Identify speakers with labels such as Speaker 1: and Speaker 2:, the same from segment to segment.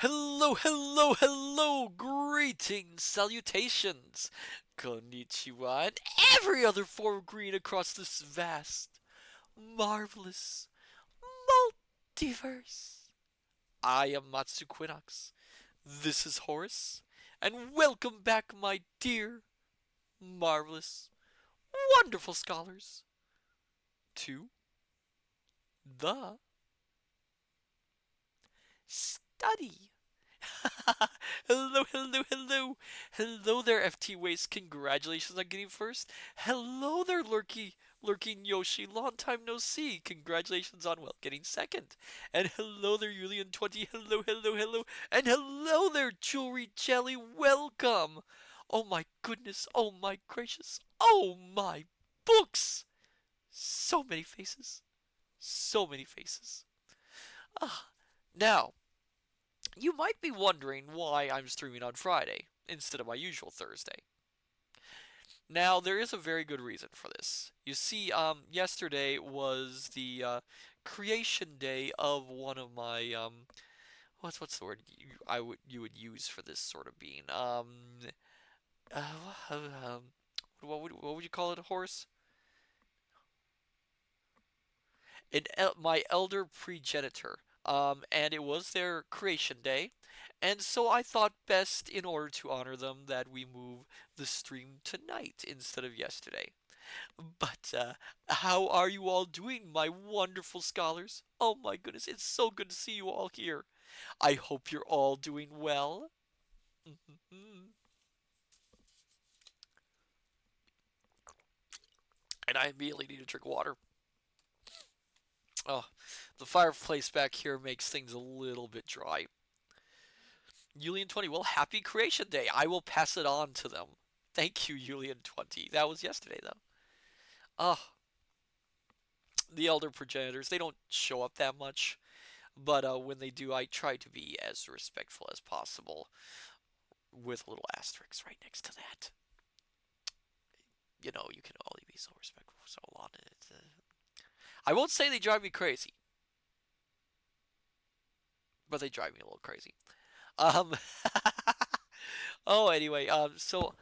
Speaker 1: Hello, hello, hello! Greetings, salutations! Konnichiwa, and every other form of green across this vast, marvelous multiverse. I am Matsu Quinox. This is Horace, and welcome back, my dear, marvelous, wonderful scholars, to the study. Hello, hello, hello. Hello there, FT Waste. Congratulations on getting first. Hello there, lurking Yoshi. Long time no see. Congratulations on, well, getting second. And hello there, Julian20. Hello, hello, hello. And hello there, Jewelry Jelly. Welcome. Oh my goodness. Oh my gracious. Oh my books. So many faces. So many faces. Ah. Now, you might be wondering why I'm streaming on Friday instead of my usual Thursday. Now, there is a very good reason for this. You see, yesterday was the creation day of one of my what's the word you would use for this sort of being? Uh, um, what would you call it, a horse? My elder progenitor. And it was their creation day, and so I thought best, in order to honor them, that we move the stream tonight instead of yesterday. But how are you all doing, my wonderful scholars? Oh my goodness, it's so good to see you all here. I hope you're all doing well. And I immediately need to drink water. Oh, the fireplace back here makes things a little bit dry. Julian20, well, happy Creation Day. I will pass it on to them. Thank you, Julian20. That was yesterday, though. Oh, the elder progenitors, they don't show up that much, but when they do, I try to be as respectful as possible, with a little asterisk right next to that. You can only be so respectful for so long. I won't say they drive me crazy, but they drive me a little crazy. Um, oh, anyway, so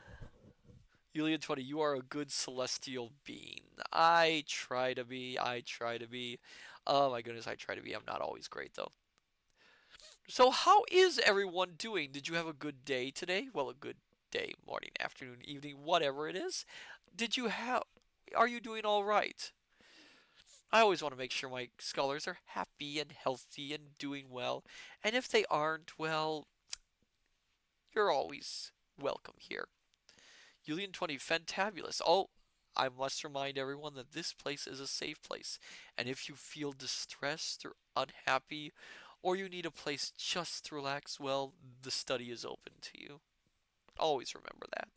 Speaker 1: Julian20, you are a good celestial being. I try to be. I try to be. Oh my goodness, I try to be. I'm not always great though. So how is everyone doing? Did you have a good day today? Well, a good day, morning, afternoon, evening, whatever it is. Did you have Are you doing all right? I always want to make sure my scholars are happy and healthy and doing well. And if they aren't, well, you're always welcome here. Julian20, fantabulous. Oh, I must remind everyone that this place is a safe place. And if you feel distressed or unhappy, or you need a place just to relax, well, the study is open to you. Always remember that.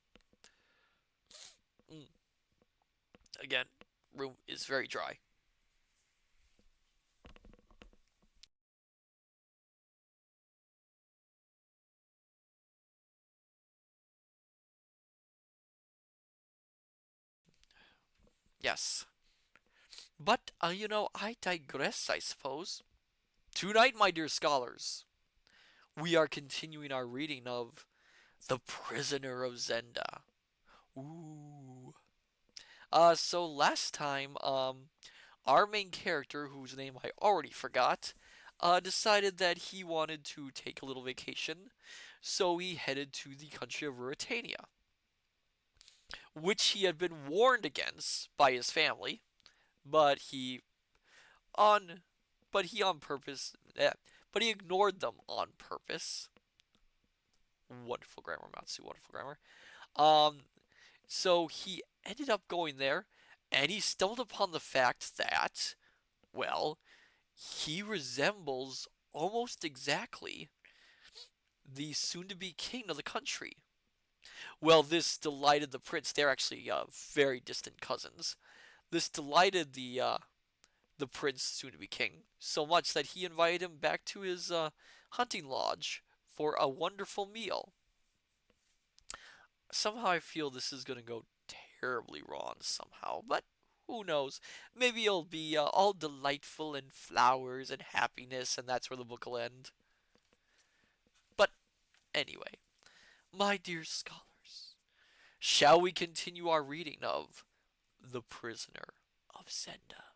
Speaker 1: Mm. Again, room is very dry. Yes. But, I digress, I suppose. Tonight, my dear scholars, we are continuing our reading of The Prisoner of Zenda. Ooh. So last time, our main character, whose name I already forgot, decided that he wanted to take a little vacation, so he headed to the country of Ruritania, which he had been warned against by his family, but on he on purpose, but he ignored them on purpose. Wonderful grammar, Matsu. Wonderful grammar. Um, so he ended up going there, and he stumbled upon the fact that, well, he resembles almost exactly the soon-to-be king of the country. Well, this delighted the prince. They're actually very distant cousins. This delighted the prince, soon-to-be king, so much that he invited him back to his hunting lodge for a wonderful meal. Somehow I feel this is going to go terribly wrong somehow, but who knows? Maybe it'll be all delightful and flowers and happiness, and that's where the book will end. Anyway, my dear scholars, shall we continue our reading of The Prisoner of Zenda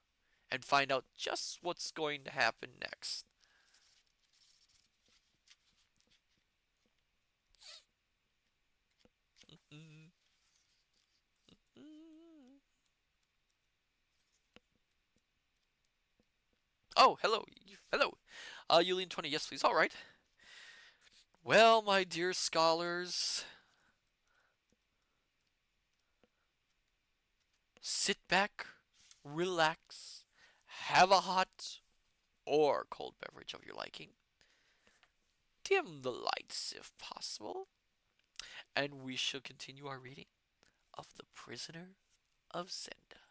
Speaker 1: and find out just what's going to happen next? Oh, hello. Hello. Yulian 20, yes, please. All right. Well, my dear scholars, sit back, relax, have a hot or cold beverage of your liking, dim the lights if possible, and we shall continue our reading of The Prisoner of Zenda.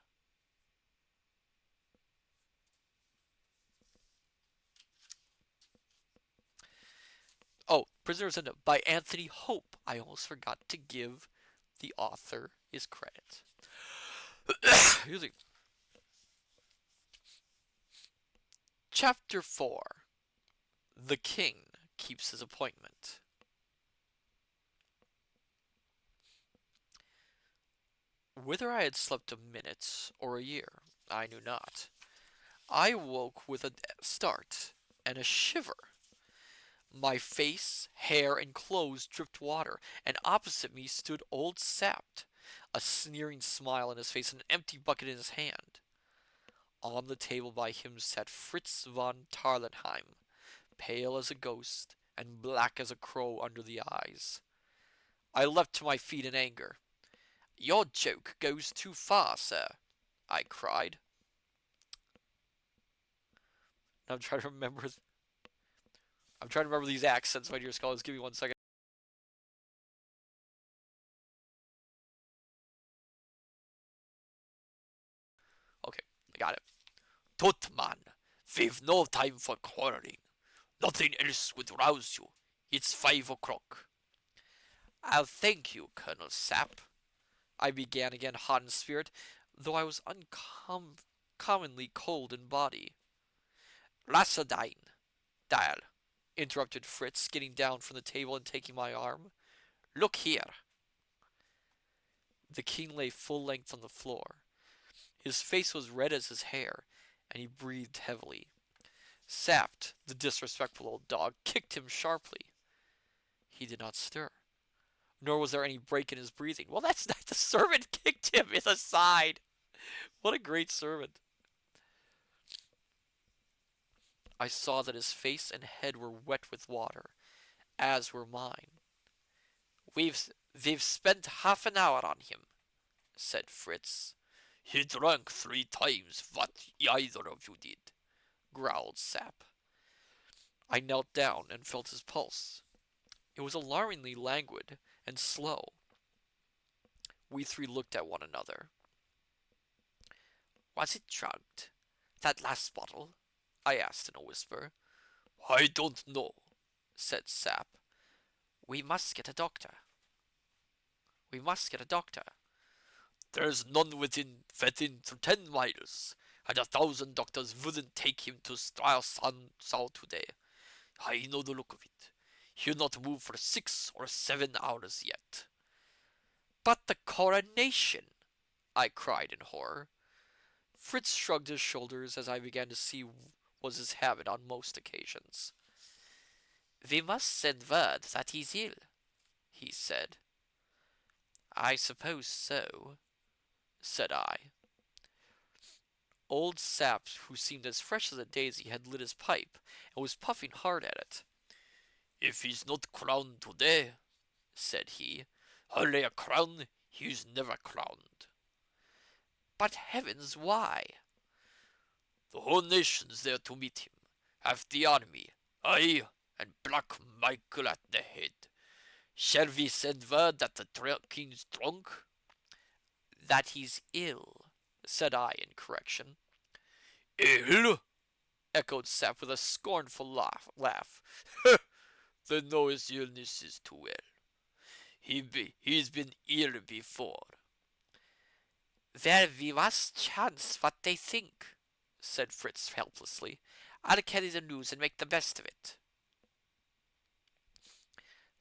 Speaker 1: Oh, Prisoner of Zenda by Anthony Hope. I almost forgot to give the author his credit. Chapter 4. The King Keeps His Appointment. Whether I had slept a minute or a year, I knew not. I woke with a start and a shiver. My face, hair, and clothes dripped water, and opposite me stood old Sapt, a sneering smile on his face and an empty bucket in his hand. On the table by him sat Fritz von Tarlenheim, pale as a ghost and black as a crow under the eyes. I leapt to my feet in anger. "Your joke goes too far, sir," I cried. I'm trying to remember. I'm trying to remember these accents, my dear scholars. Give me 1 second. Okay, I got it. "Tut, man, we've no time for quarreling. Nothing else would rouse you. It's 5 o'clock." "I'll thank you, Colonel Sapp," I began again, hot in spirit, though I was uncommonly cold in body. "Rassadine, dial," interrupted Fritz, getting down from the table and taking my arm. "Look here." The king lay full length on the floor. His face was red as his hair, and he breathed heavily. Sapped, the disrespectful old dog, kicked him sharply. He did not stir, nor was there any break in his breathing. Well, that's not the servant kicked him in the side. What a great servant. I saw that his face and head were wet with water, as were mine. We've spent half an hour on him," said Fritz. "He drank 3 times what either of you did," growled Sapp. I knelt down and felt his pulse. It was alarmingly languid and slow. We three looked at one another. "Was it drugged, that last bottle?" I asked in a whisper. "I don't know," said Sapp. "We must get a doctor." "We must get a doctor." "There's none within 10 miles, and 1,000 doctors wouldn't take him to Stralsund today. I know the look of it. He'll not move for 6 or 7 hours yet." "But the coronation!" I cried in horror. Fritz shrugged his shoulders, as I began to see was his habit on most occasions. "We must send word that he's ill," he said. "I suppose so," said I. Old Sapp, who seemed as fresh as a daisy, had lit his pipe and was puffing hard at it. "If he's not crowned today," said he, "I'll lay a crown he's never crowned." "But heavens, why?" "The whole nation's there to meet him. Half the army, aye, and Black Michael at the head. Shall we send word that the king's drunk?" "That he's ill," said I in correction. "Ill?" echoed Sapp with a scornful laugh. "Then know his illness is too well. He's been ill before." "Well, we must chance what they think," said Fritz helplessly. "I'll carry the news and make the best of it."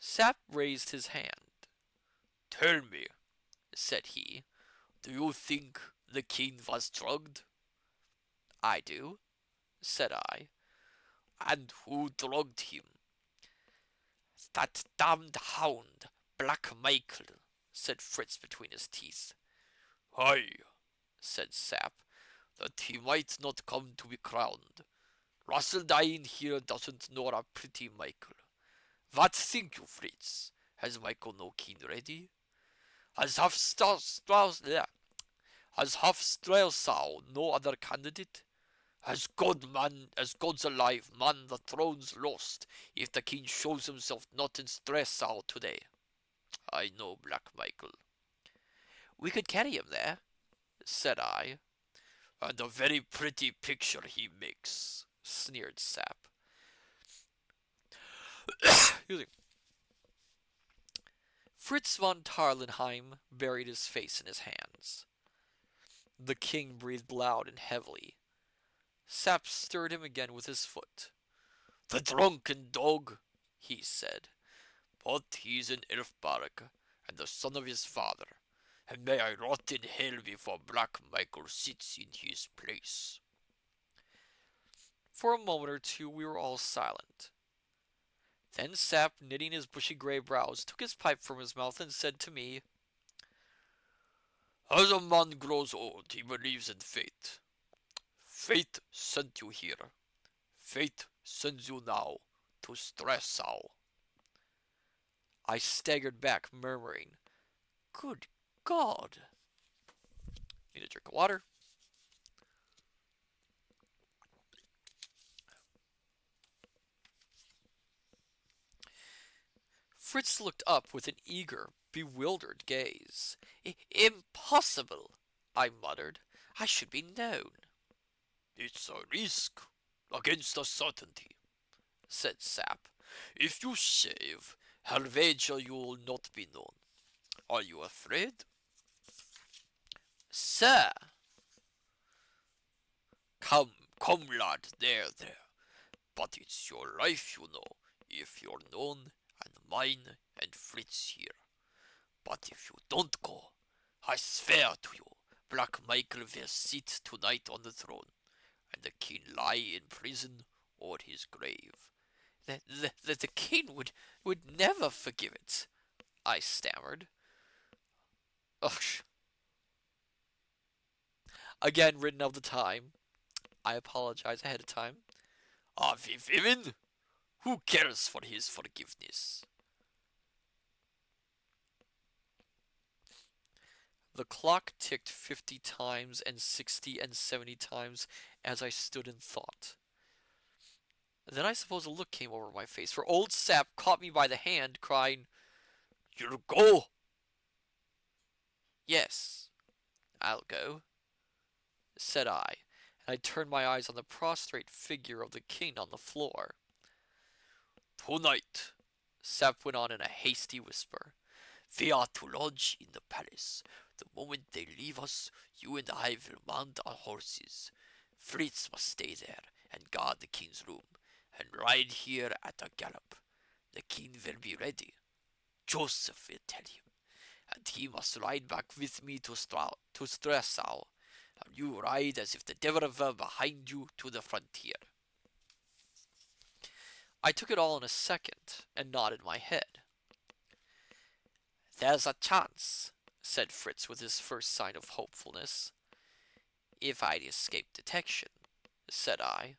Speaker 1: Sap raised his hand. "Tell me," said he, "do you think the king was drugged?" "I do," said I. "And who drugged him?" "That damned hound, Black Michael," said Fritz between his teeth. "Aye," said Sap, "that he might not come to be crowned. Russell dying here doesn't know a pretty Michael. What think you, Fritz? Has Michael no king ready? Has Straussau no other candidate? As God's alive, man, the throne's lost if the king shows himself not in Straussau today. I know Black Michael." "We could carry him there," said I. "And a very pretty picture he makes," sneered Sap. Fritz von Tarlenheim buried his face in his hands. The king breathed loud and heavily. Sap stirred him again with his foot. "The drunken dog," he said. "But he's an Elfbark, and the son of his father, and may I rot in hell before Black Michael sits in his place." For a moment or two we were all silent. Then Sap, knitting his bushy gray brows, took his pipe from his mouth and said to me, "As a man grows old, he believes in fate. Fate sent you here. Fate sends you now to Stressau." I staggered back, murmuring, "Good God!" Need a drink of water. Fritz looked up with an eager, bewildered gaze. "Impossible," I muttered. "I should be known." "It's a risk against a certainty," said Sap. "If you shave, I'll wager you'll not be known. Are you afraid?" "Sir!" "Come, come, lad, there. But it's your life, you know, if you're known, and mine and Fritz here. But if you don't go, I swear to you, Black Michael will sit tonight on the throne, and the king lie in prison or his grave." The king would never forgive it," I stammered. Ugh. Again, written of the time. I apologize ahead of time. "Of women? Who cares for his forgiveness?" The clock ticked 50 times and 60 and 70 times as I stood in thought. Then I suppose a look came over my face, for old Sap caught me by the hand, crying, "You'll go?" "Yes, I'll go," said I, and I turned my eyes on the prostrate figure of the king on the floor. "Tonight," Sap went on in a hasty whisper, "we are to lodge in the palace. The moment they leave us, you and I will mount our horses. Fritz must stay there and guard the king's room, and ride here at a gallop. The king will be ready. Joseph will tell him, and he must ride back with me to Stressau, and you ride as if the devil were behind you to the frontier." I took it all in a second, and nodded my head. "There's a chance," said Fritz with his first sign of hopefulness. "If I'd escape detection," said I.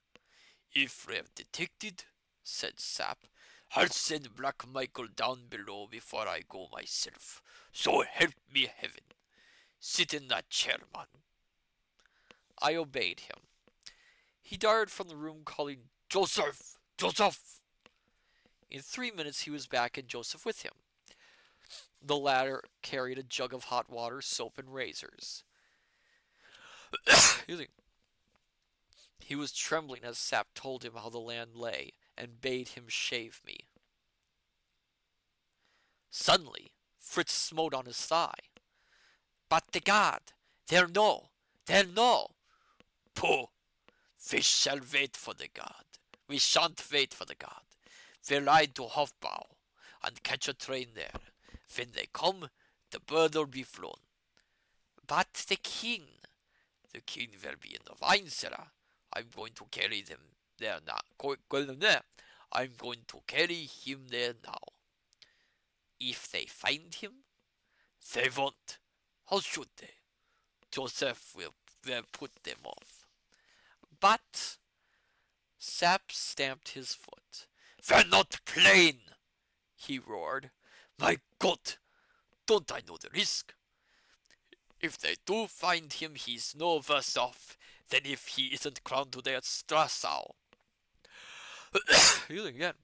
Speaker 1: "If we're detected," said Sap, "I'll send Black Michael down below before I go myself. So help me heaven. Sit in that chair, man." I obeyed him. He darted from the room calling, "Joseph! Joseph!" In 3 minutes he was back, and Joseph with him. The latter carried a jug of hot water, soap, and razors. He was trembling as Sap told him how the land lay, and bade him shave me. Suddenly, Fritz smote on his thigh. "But the guard! They'll know! They'll know!" "Pooh! We shall wait for the guard. We shan't wait for the guard. We'll ride to Hofbau. and catch a train there. When they come, the bird'll be flown. But the king will be in the wine cellar. I'm going to carry them there now. I'm going to carry him there now. If they find him, they won't. How should they? Joseph will put them off. But Sap stamped his foot. They're not plain, he roared. My God, don't I know the risk? If they do find him, he's no worse off than if he isn't crowned today at Strasau. Healing again.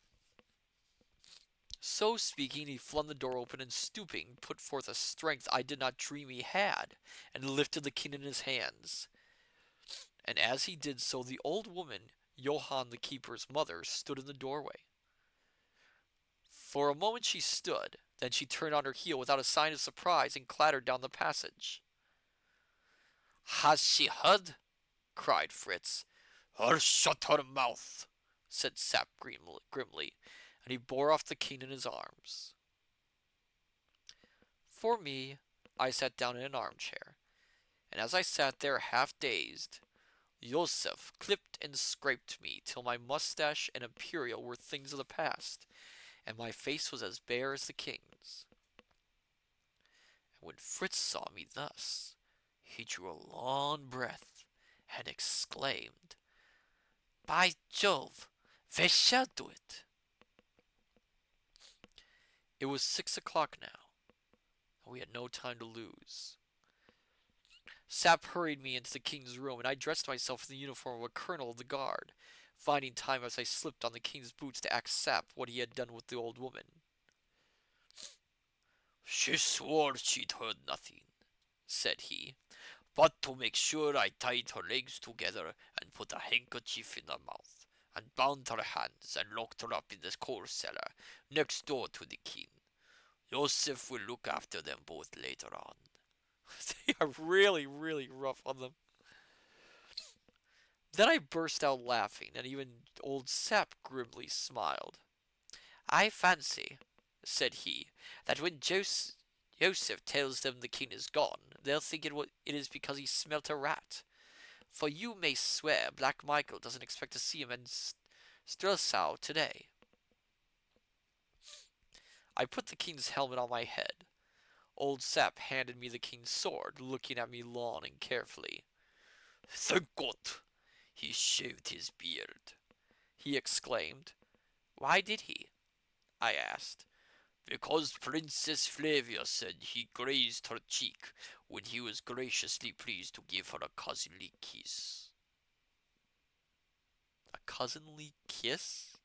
Speaker 1: So speaking, he flung the door open and stooping, put forth a strength I did not dream he had, and lifted the king in his hands. And as he did so, the old woman, Johann the keeper's mother, stood in the doorway. For a moment she stood, then she turned on her heel without a sign of surprise and clattered down the passage. Has she heard? Cried Fritz. Her shut her mouth, said Sap grimly, and he bore off the king in his arms. For me, I sat down in an armchair, and as I sat there half dazed, Joseph clipped and scraped me till my mustache and imperial were things of the past, and my face was as bare as the king's. And when Fritz saw me thus, he drew a long breath and exclaimed, By Jove, they shall do it. It was 6 o'clock now, and we had no time to lose. Sap hurried me into the king's room, and I dressed myself in the uniform of a colonel of the guard, finding time as I slipped on the king's boots to ask Sap what he had done with the old woman. She swore she'd heard nothing, said he, but to make sure I tied her legs together and put a handkerchief in her mouth, and bound her hands and locked her up in the coal cellar next door to the king. Joseph will look after them both later on. They are really, really rough on them. Then I burst out laughing, and even old Sap grimly smiled. I fancy, said he, that when Joseph tells them the king is gone, they'll think it is because he smelt a rat. For you may swear Black Michael doesn't expect to see him in Strelsau today. I put the king's helmet on my head. Old Sap handed me the king's sword, looking at me long and carefully. Thank God, he shaved his beard, he exclaimed. Why did he? I asked. Because Princess Flavia said he grazed her cheek when he was graciously pleased to give her a cousinly kiss. A cousinly kiss?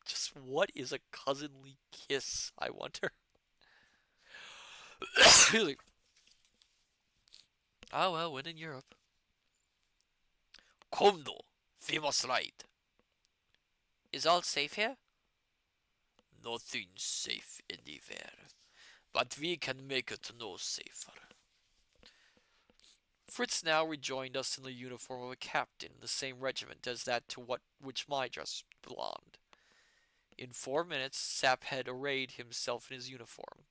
Speaker 1: Just what is a cousinly kiss, I wonder? Oh well, when in Europe. Come though, we must ride. Is all safe here? Nothing's safe anywhere, but we can make it no safer. Fritz now rejoined us in the uniform of a captain in the same regiment as that to which my dress belonged. In 4 minutes, Sap had arrayed himself in his uniform.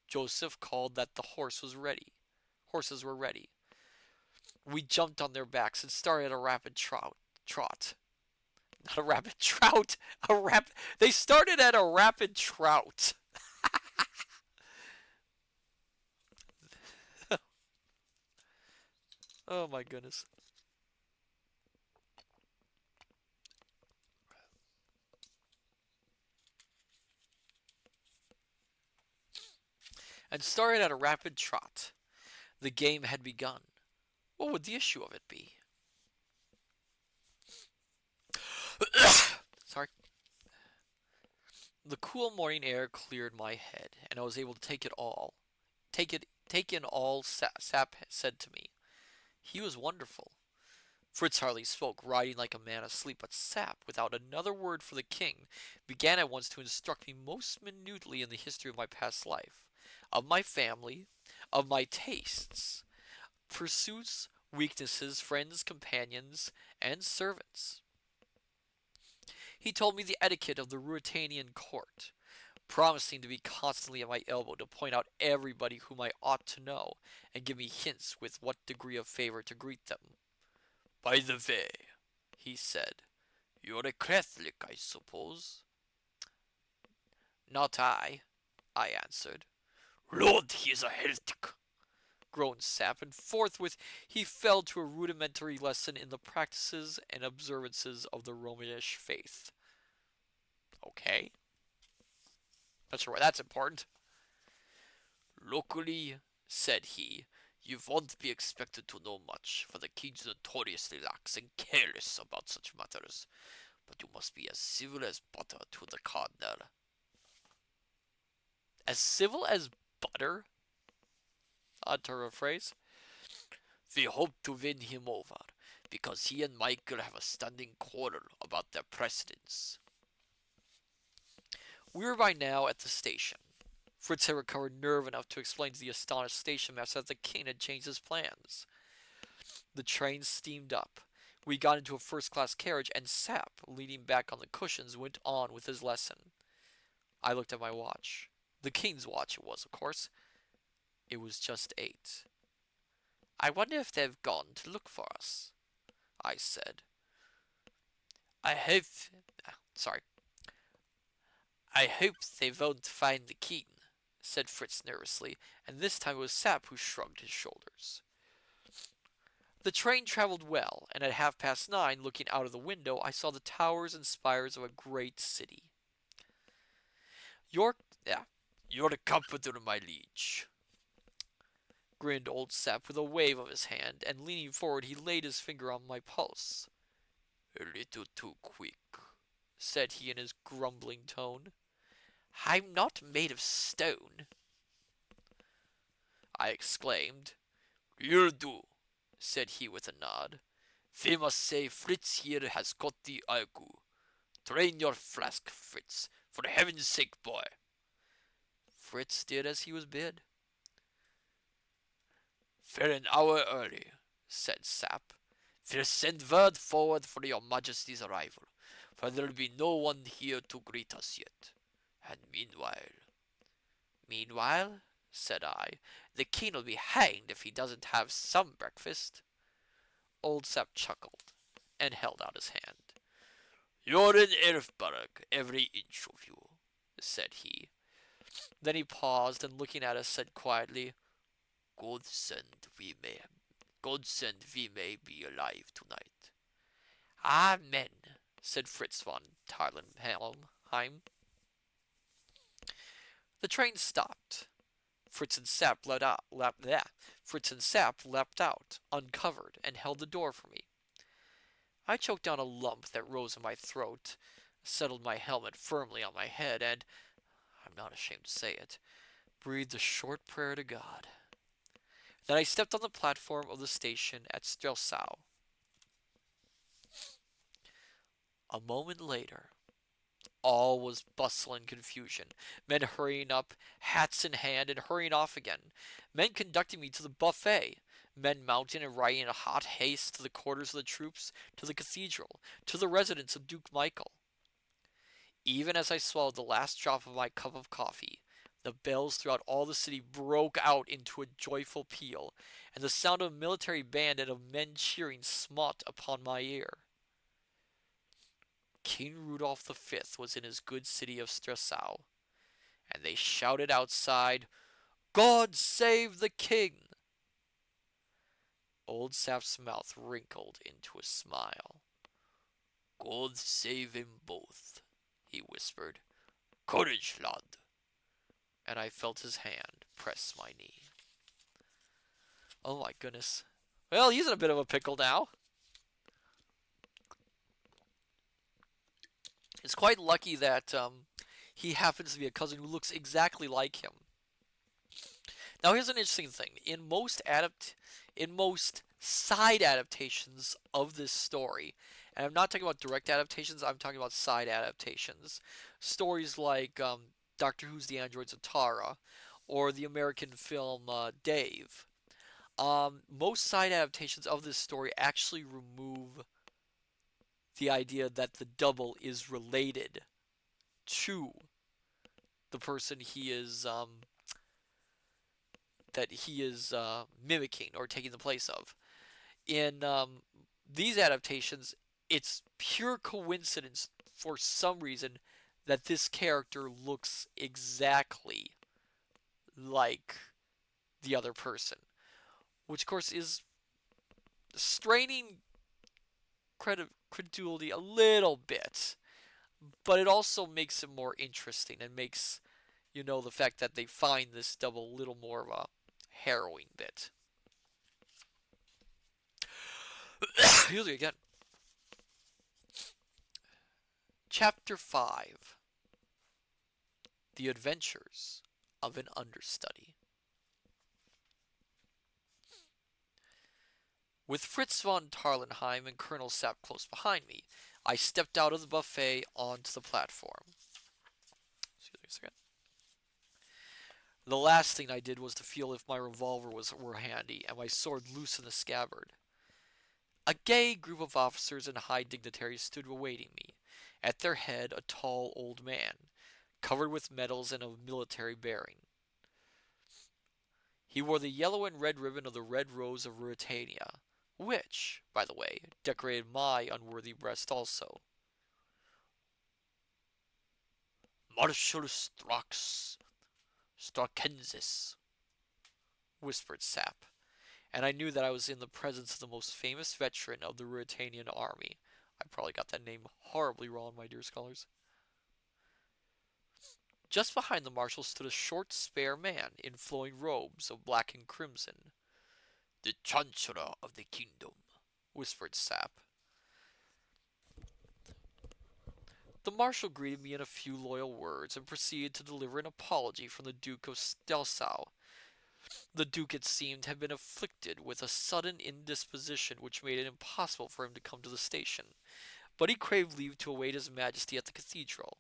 Speaker 1: Joseph called that the horses were ready. We jumped on their backs and started a rapid trot. Not a rapid trout. They started at a rapid trout. Oh my goodness. And started at a rapid trot. The game had begun. What would the issue of it be? Sorry. The cool morning air cleared my head, and I was able to take in all Sap said to me. He was wonderful. Fritz hardly spoke, riding like a man asleep, but Sap, without another word for the king, began at once to instruct me most minutely in the history of my past life, of my family, of my tastes, pursuits, weaknesses, friends, companions, and servants. He told me the etiquette of the Ruritanian court, promising to be constantly at my elbow to point out everybody whom I ought to know and give me hints with what degree of favor to greet them. By the way, he said, you're a Catholic, I suppose? Not I, I answered. Lord, he is a heretic, groaned Sap, and forthwith he fell to a rudimentary lesson in the practices and observances of the Romanish faith. Okay, not sure why that's important. Locally, said he, you won't be expected to know much, for the king's notoriously lax and careless about such matters, but you must be as civil as butter to the cardinal. As civil as butter? Odd turn of phrase. We hope to win him over, because he and Michael have a standing quarrel about their precedence. We were by now at the station. Fritz had recovered nerve enough to explain to the astonished station master that the king had changed his plans. The train steamed up. We got into a first-class carriage, and Sap, leaning back on the cushions, went on with his lesson. I looked at my watch. The king's watch it was, of course. It was just 8. I wonder if they've gone to look for us, I said. I hope... Sorry. I hope they won't find the king, said Fritz nervously, and this time it was Sap who shrugged his shoulders. The train traveled well, and at 9:30, looking out of the window, I saw the towers and spires of a great city. You're the comforter, my liege, grinned old Sap with a wave of his hand, and leaning forward he laid his finger on my pulse. A little too quick, said he in his grumbling tone. I'm not made of stone, I exclaimed. You'll do, said he with a nod. They must say Fritz here has got the ague. Drain your flask, Fritz, for heaven's sake, boy. Fritz did as he was bid. We're an hour early, said Sap. We'll send word forward for your majesty's arrival, for there'll be no one here to greet us yet. And meanwhile, said I, the king'll be hanged if he doesn't have some breakfast. Old Sap chuckled and held out his hand. You're in Elfberg, every inch of you, said he. Then he paused and looking at us said quietly, God send we may be alive tonight. Amen, said Fritz von Tarlenheim. The train stopped. Fritz and Sap leapt out, uncovered, and held the door for me. I choked down a lump that rose in my throat, settled my helmet firmly on my head, and, I'm not ashamed to say it, breathed a short prayer to God. Then I stepped on the platform of the station at Strelsau. A moment later, all was bustle and confusion. Men hurrying up, hats in hand, and hurrying off again. Men conducting me to the buffet. Men mounting and riding in hot haste to the quarters of the troops, to the cathedral, to the residence of Duke Michael. Even as I swallowed the last drop of my cup of coffee, the bells throughout all the city broke out into a joyful peal, and the sound of a military band and of men cheering smote upon my ear. King Rudolf V was in his good city of Strelsau, and they shouted outside, God save the king! Old Sap's mouth wrinkled into a smile. God save him both, he whispered. Courage, lad! And I felt his hand press my knee. Oh my goodness. Well, he's in a bit of a pickle now. It's quite lucky that he happens to be a cousin who looks exactly like him. Now here's an interesting thing. In most side adaptations of this story, and I'm not talking about direct adaptations, I'm talking about side adaptations. Stories like Doctor Who's The Androids of Tara, or the American film Dave. Most side adaptations of this story actually remove the idea that the double is related to the person he is mimicking or taking the place of. In these adaptations, it's pure coincidence for some reason that this character looks exactly like the other person, which of course is straining credulity a little bit, but it also makes it more interesting and makes the fact that they find this double a little more of a harrowing bit. Excuse me again. Chapter 5: The Adventures of an Understudy. With Fritz von Tarlenheim and Colonel Sapp close behind me, I stepped out of the buffet onto the platform. Excuse me a second. The last thing I did was to feel if my revolver were handy and my sword loose in the scabbard. A gay group of officers and high dignitaries stood awaiting me. At their head, a tall old man, covered with medals and of military bearing. He wore the yellow and red ribbon of the Red Rose of Ruritania, which, by the way, decorated my unworthy breast also. Marshal Strakensis, whispered Sapp, and I knew that I was in the presence of the most famous veteran of the Ruritanian army. I probably got that name horribly wrong, my dear scholars. Just behind the marshal stood a short, spare man in flowing robes of black and crimson. The Chancellor of the kingdom, whispered Sapp. The marshal greeted me in a few loyal words and proceeded to deliver an apology from the Duke of Stelsau. The Duke, it seemed, had been afflicted with a sudden indisposition which made it impossible for him to come to the station, but he craved leave to await his Majesty at the cathedral.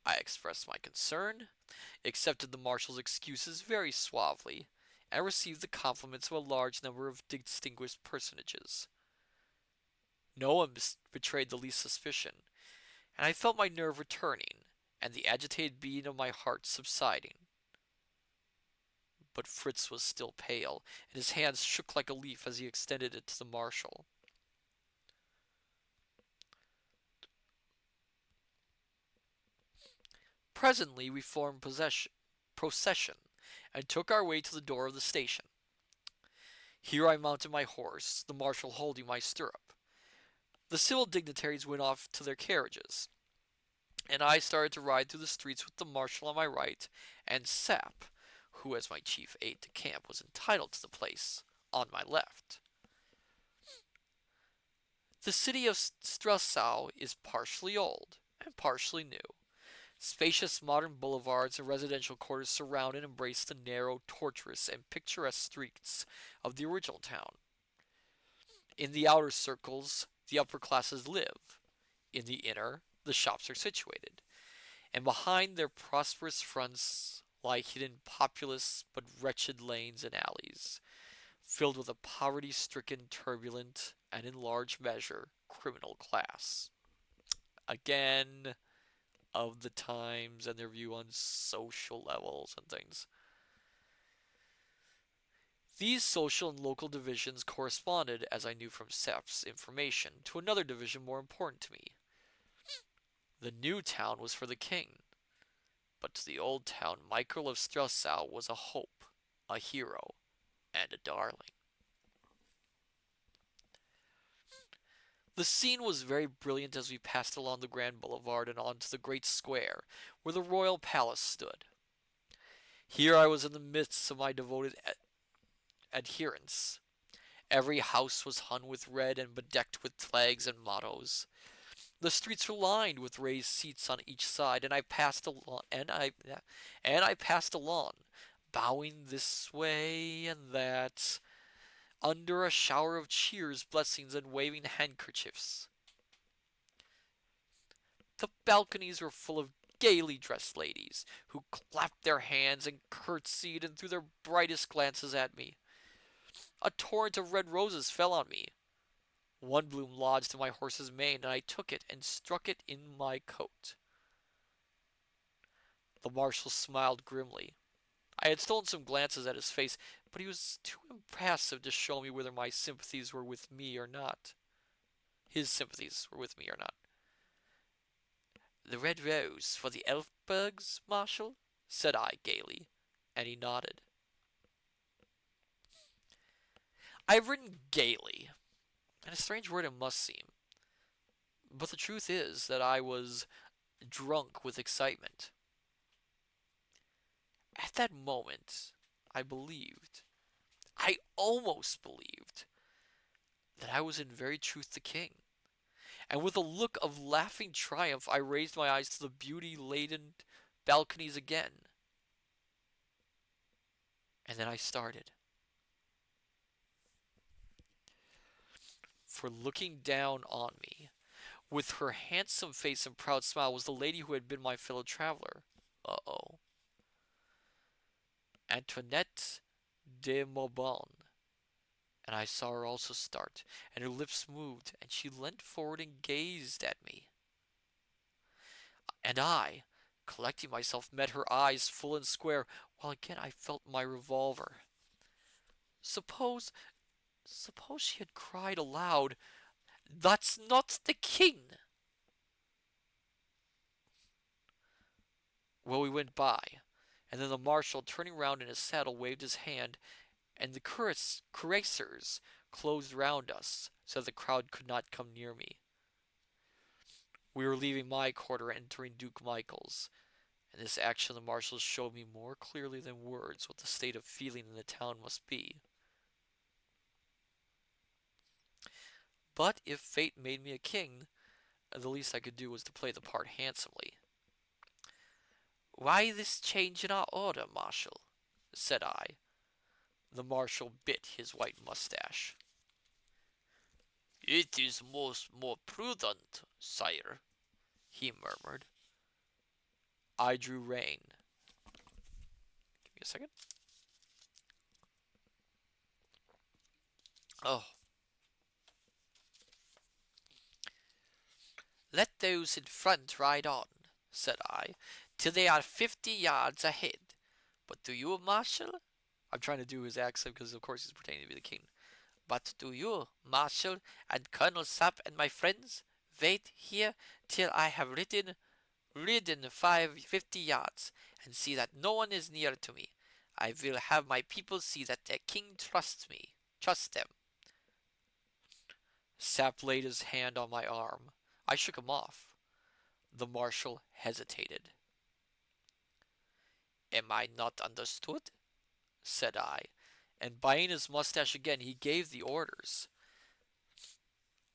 Speaker 1: I expressed my concern, accepted the marshal's excuses very suavely, and received the compliments of a large number of distinguished personages. No one betrayed the least suspicion, and I felt my nerve returning, and the agitated beating of my heart subsiding. But Fritz was still pale, and his hands shook like a leaf as he extended it to the marshal. Presently we formed procession, and took our way to the door of the station. Here I mounted my horse, the marshal holding my stirrup. The civil dignitaries went off to their carriages, and I started to ride through the streets with the marshal on my right, and Sapp, who as my chief aide-de-camp was entitled to the place, on my left. The city of Strelsau is partially old and partially new. Spacious modern boulevards and residential quarters surround and embrace the narrow, tortuous, and picturesque streets of the original town. In the outer circles, the upper classes live. In the inner, the shops are situated. And behind their prosperous fronts lie hidden populous but wretched lanes and alleys, filled with a poverty-stricken, turbulent, and in large measure, criminal class. Again, of the times and their view on social levels and things. These social and local divisions corresponded, as I knew from Sapp's information, to another division more important to me. The new town was for the king, but to the old town Michael of Strelsau was a hope, a hero, and a darling. The scene was very brilliant as we passed along the Grand Boulevard and on to the great square, where the royal palace stood. Here I was in the midst of my devoted adherents. Every house was hung with red and bedecked with flags and mottos. The streets were lined with raised seats on each side, and I passed along, bowing this way and that, under a shower of cheers, blessings, and waving handkerchiefs. The balconies were full of gaily dressed ladies, who clapped their hands and curtsied and threw their brightest glances at me. A torrent of red roses fell on me. One bloom lodged in my horse's mane, and I took it and struck it in my coat. The marshal smiled grimly. I had stolen some glances at his face, but he was too impassive to show me whether my sympathies were with me or not. His sympathies were with me or not. "The red rose for the Elfbergs, Marshal?" said I gaily, and he nodded. I have written gaily, and a strange word it must seem, but the truth is that I was drunk with excitement. At that moment, I almost believed, that I was in very truth the king. And with a look of laughing triumph, I raised my eyes to the beauty-laden balconies again. And then I started. For looking down on me, with her handsome face and proud smile, was the lady who had been my fellow traveler. Uh-oh. Antoinette de Maubon. And I saw her also start, and her lips moved, and she leant forward and gazed at me. And I, collecting myself, met her eyes full and square, while again I felt my revolver. Suppose, suppose she had cried aloud, "That's not the king!" Well, we went by, and then the marshal, turning round in his saddle, waved his hand, and the cuirassiers closed round us, so that the crowd could not come near me. We were leaving my quarter and entering Duke Michael's, and this action of the marshal showed me more clearly than words what the state of feeling in the town must be. But if fate made me a king, the least I could do was to play the part handsomely. "Why this change in our order, Marshal?" said I. The marshal bit his white mustache. "It is most more prudent, sire," he murmured. I drew rein. Give me a second. Oh. "Let those in front ride on," said I, "till they are 50 yards ahead. But do you, Marshal?" I'm trying to do his accent because, of course, he's pretending to be the king. "But do you, Marshal, and Colonel Sapp and my friends, wait here till I have ridden 50 yards, and see that no one is near to me. I will have my people see that their king trusts me. Trust them." Sapp laid his hand on my arm. I shook him off. The marshal hesitated. "Am I not understood?" said I, and biting his mustache again, he gave the orders.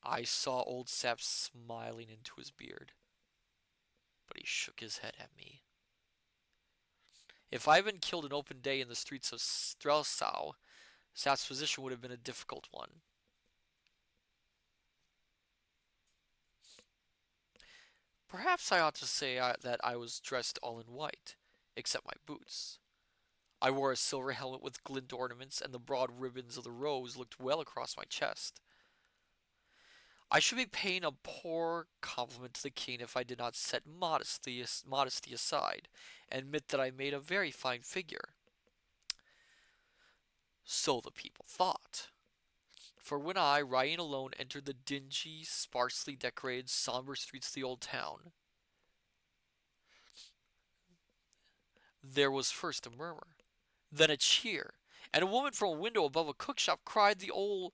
Speaker 1: I saw old Sapp smiling into his beard, but he shook his head at me. If I had been killed in open day in the streets of Strelsau, Sapp's position would have been a difficult one. Perhaps I ought to say that I was dressed all in white, except my boots. I wore a silver helmet with glint ornaments, and the broad ribbons of the rose looked well across my chest. I should be paying a poor compliment to the king if I did not set modesty aside and admit that I made a very fine figure. So the people thought. For when I, riding alone, entered the dingy, sparsely decorated, somber streets of the old town, there was first a murmur, then a cheer, and a woman from a window above a cookshop cried the old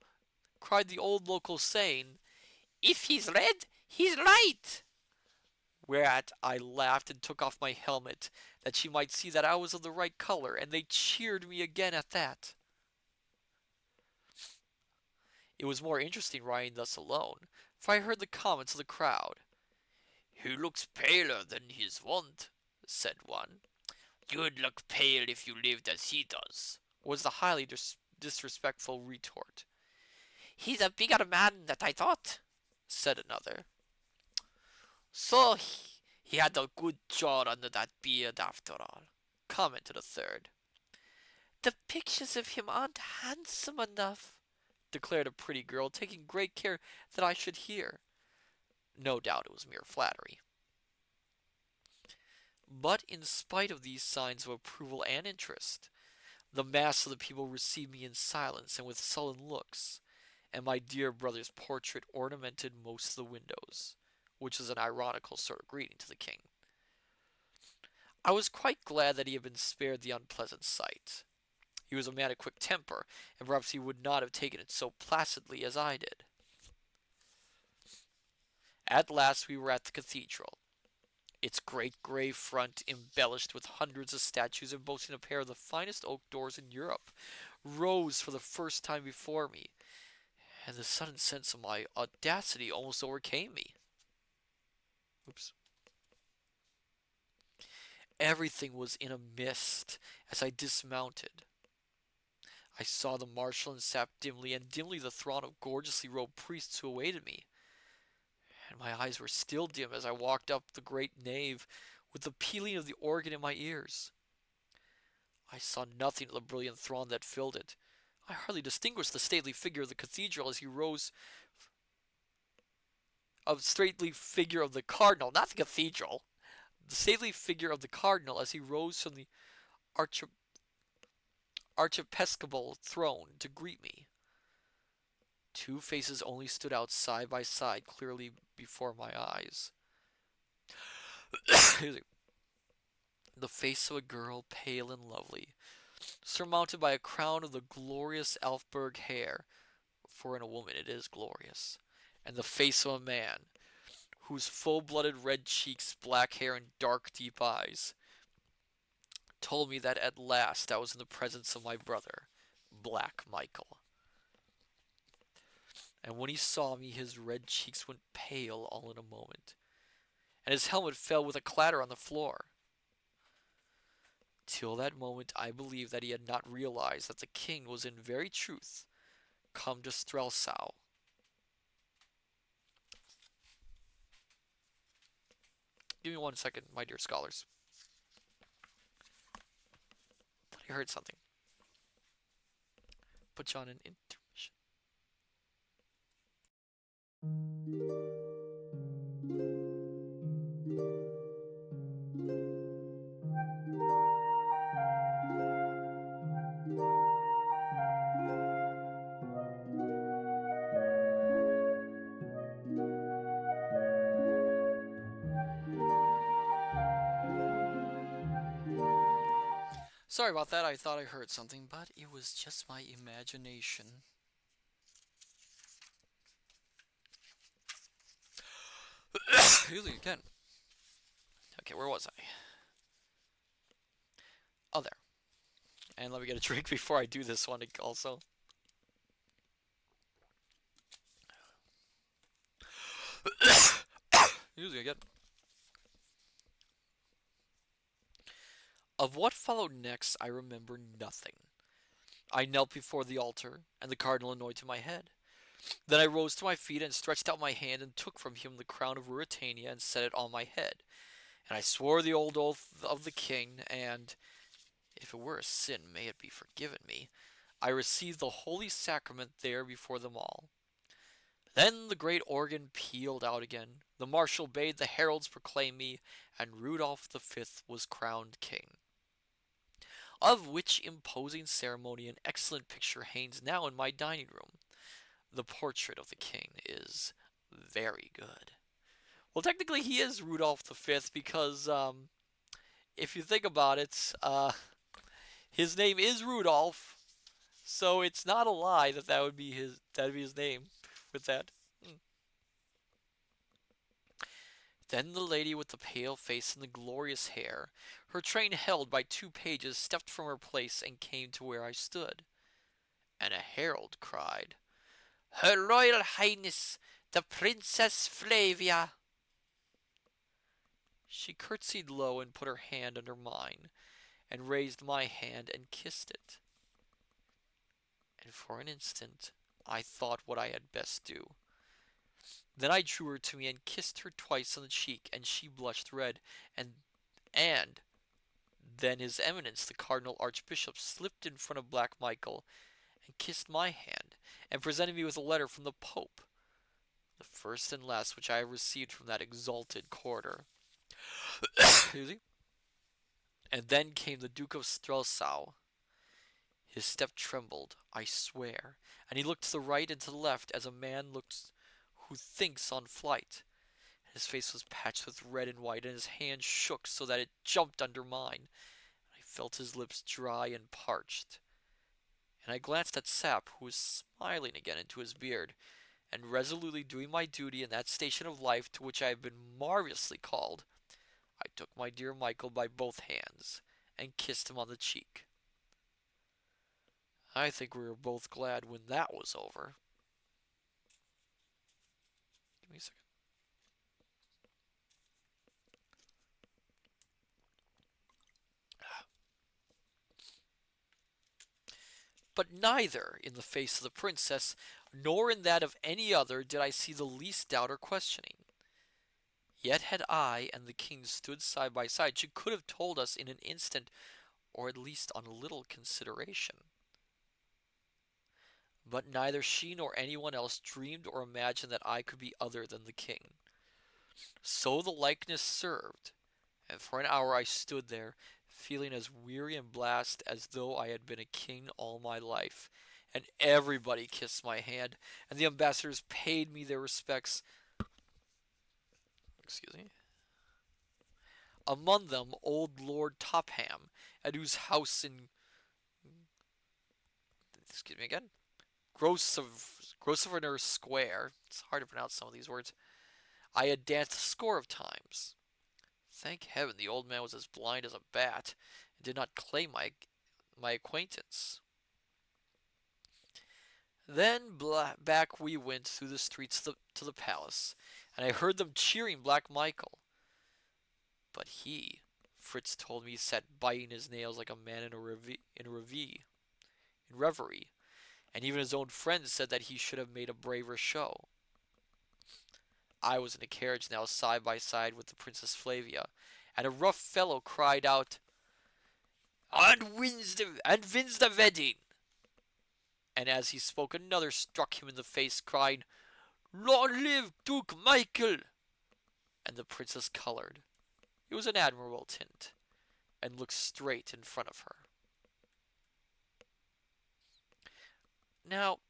Speaker 1: local saying, "If he's red, he's right." Whereat I laughed and took off my helmet, that she might see that I was of the right color, and they cheered me again at that. It was more interesting riding thus alone, for I heard the comments of the crowd. "He looks paler than he's wont," said one. "You'd look pale if you lived as he does," was the highly disrespectful retort. "He's a bigger man than I thought," said another. "So he had a good jaw under that beard after all," commented a third. "The pictures of him aren't handsome enough," declared a pretty girl, taking great care that I should hear. No doubt it was mere flattery. But in spite of these signs of approval and interest, the mass of the people received me in silence and with sullen looks, and my dear brother's portrait ornamented most of the windows, which is an ironical sort of greeting to the king. I was quite glad that he had been spared the unpleasant sight. He was a man of quick temper, and perhaps he would not have taken it so placidly as I did. At last we were at the cathedral, its great gray front embellished with hundreds of statues and boasting a pair of the finest oak doors in Europe, rose for the first time before me, and the sudden sense of my audacity almost overcame me. Oops. Everything was in a mist as I dismounted. I saw the marshal and sap dimly, and dimly the throng of gorgeously robed priests who awaited me. And my eyes were still dim as I walked up the great nave with the pealing of the organ in my ears. I saw nothing of the brilliant throng that filled it. I hardly distinguished the stately figure of the cathedral as he rose, of stately figure of the cardinal, not the cathedral, the stately figure of the cardinal as he rose from the arch- archiepiscopal throne to greet me. Two faces only stood out side by side clearly before my eyes. The face of a girl, pale and lovely, surmounted by a crown of the glorious Elfberg hair, for in a woman it is glorious, and the face of a man, whose full-blooded red cheeks, black hair, and dark, deep eyes told me that at last I was in the presence of my brother, Black Michael. And when he saw me, his red cheeks went pale all in a moment, and his helmet fell with a clatter on the floor. Till that moment I believed that he had not realized that the king was in very truth come to Strelsau. Give me 1 second, my dear scholars. Thought I heard something. Put you on an intermission. Sorry about that, I thought I heard something, but it was just my imagination. Really, again. Okay, where was I? Oh, there. And let me get a drink before I do this one also. Usually again. Of what followed next, I remember nothing. I knelt before the altar, and the cardinal anointed my head. Then I rose to my feet and stretched out my hand and took from him the crown of Ruritania and set it on my head. And I swore the old oath of the king, and, if it were a sin, may it be forgiven me, I received the holy sacrament there before them all. Then the great organ pealed out again, the marshal bade the heralds proclaim me, and Rudolf the Fifth was crowned king. Of which imposing ceremony an excellent picture hangs now in my dining room. The portrait of the king is very good. Well, technically he is Rudolf the Fifth because, if you think about it, his name is Rudolph, so it's not a lie that that'd be his name with that. Then the lady with the pale face and the glorious hair, her train held by two pages, stepped from her place and came to where I stood. And a herald cried, "Her Royal Highness, the Princess Flavia!" She curtsied low and put her hand under mine, and raised my hand and kissed it. And for an instant I thought what I had best do. Then I drew her to me and kissed her twice on the cheek, and she blushed red, and then His Eminence the Cardinal Archbishop slipped in front of Black Michael and kissed my hand, and presented me with a letter from the Pope, the first and last which I have received from that exalted quarter. And then came the Duke of Strelsau. His step trembled, I swear, and he looked to the right and to the left as a man looks who thinks on flight. His face was patched with red and white, and his hand shook so that it jumped under mine. I felt his lips dry and parched, and I glanced at Sap, who was smiling again into his beard, and resolutely doing my duty in that station of life to which I have been marvellously called. I took my dear Michael by both hands, and kissed him on the cheek. I think we were both glad when that was over. Give me a second. But neither in the face of the princess nor in that of any other did I see the least doubt or questioning. Yet had I and the king stood side by side, she could have told us in an instant, or at least on a little consideration. But neither she nor anyone else dreamed or imagined that I could be other than the king. So the likeness served, and for an hour I stood there, feeling as weary and blasted as though I had been a king all my life. And everybody kissed my hand, and the ambassadors paid me their respects. Excuse me. Among them, old Lord Topham, at whose house in excuse me again, Grosvenor Square. It's hard to pronounce some of these words. I had danced a score of times. Thank heaven the old man was as blind as a bat, and did not claim my acquaintance. Then back we went through the streets to the palace, and I heard them cheering Black Michael. But he, Fritz told me, sat biting his nails like a man in reverie, and even his own friends said that he should have made a braver show. I was in a carriage now side by side with the Princess Flavia, and a rough fellow cried out, "And wins the wedding!" And as he spoke, another struck him in the face, crying, "Long live Duke Michael!" And the princess colored. It was an admirable tint, and looked straight in front of her. Now,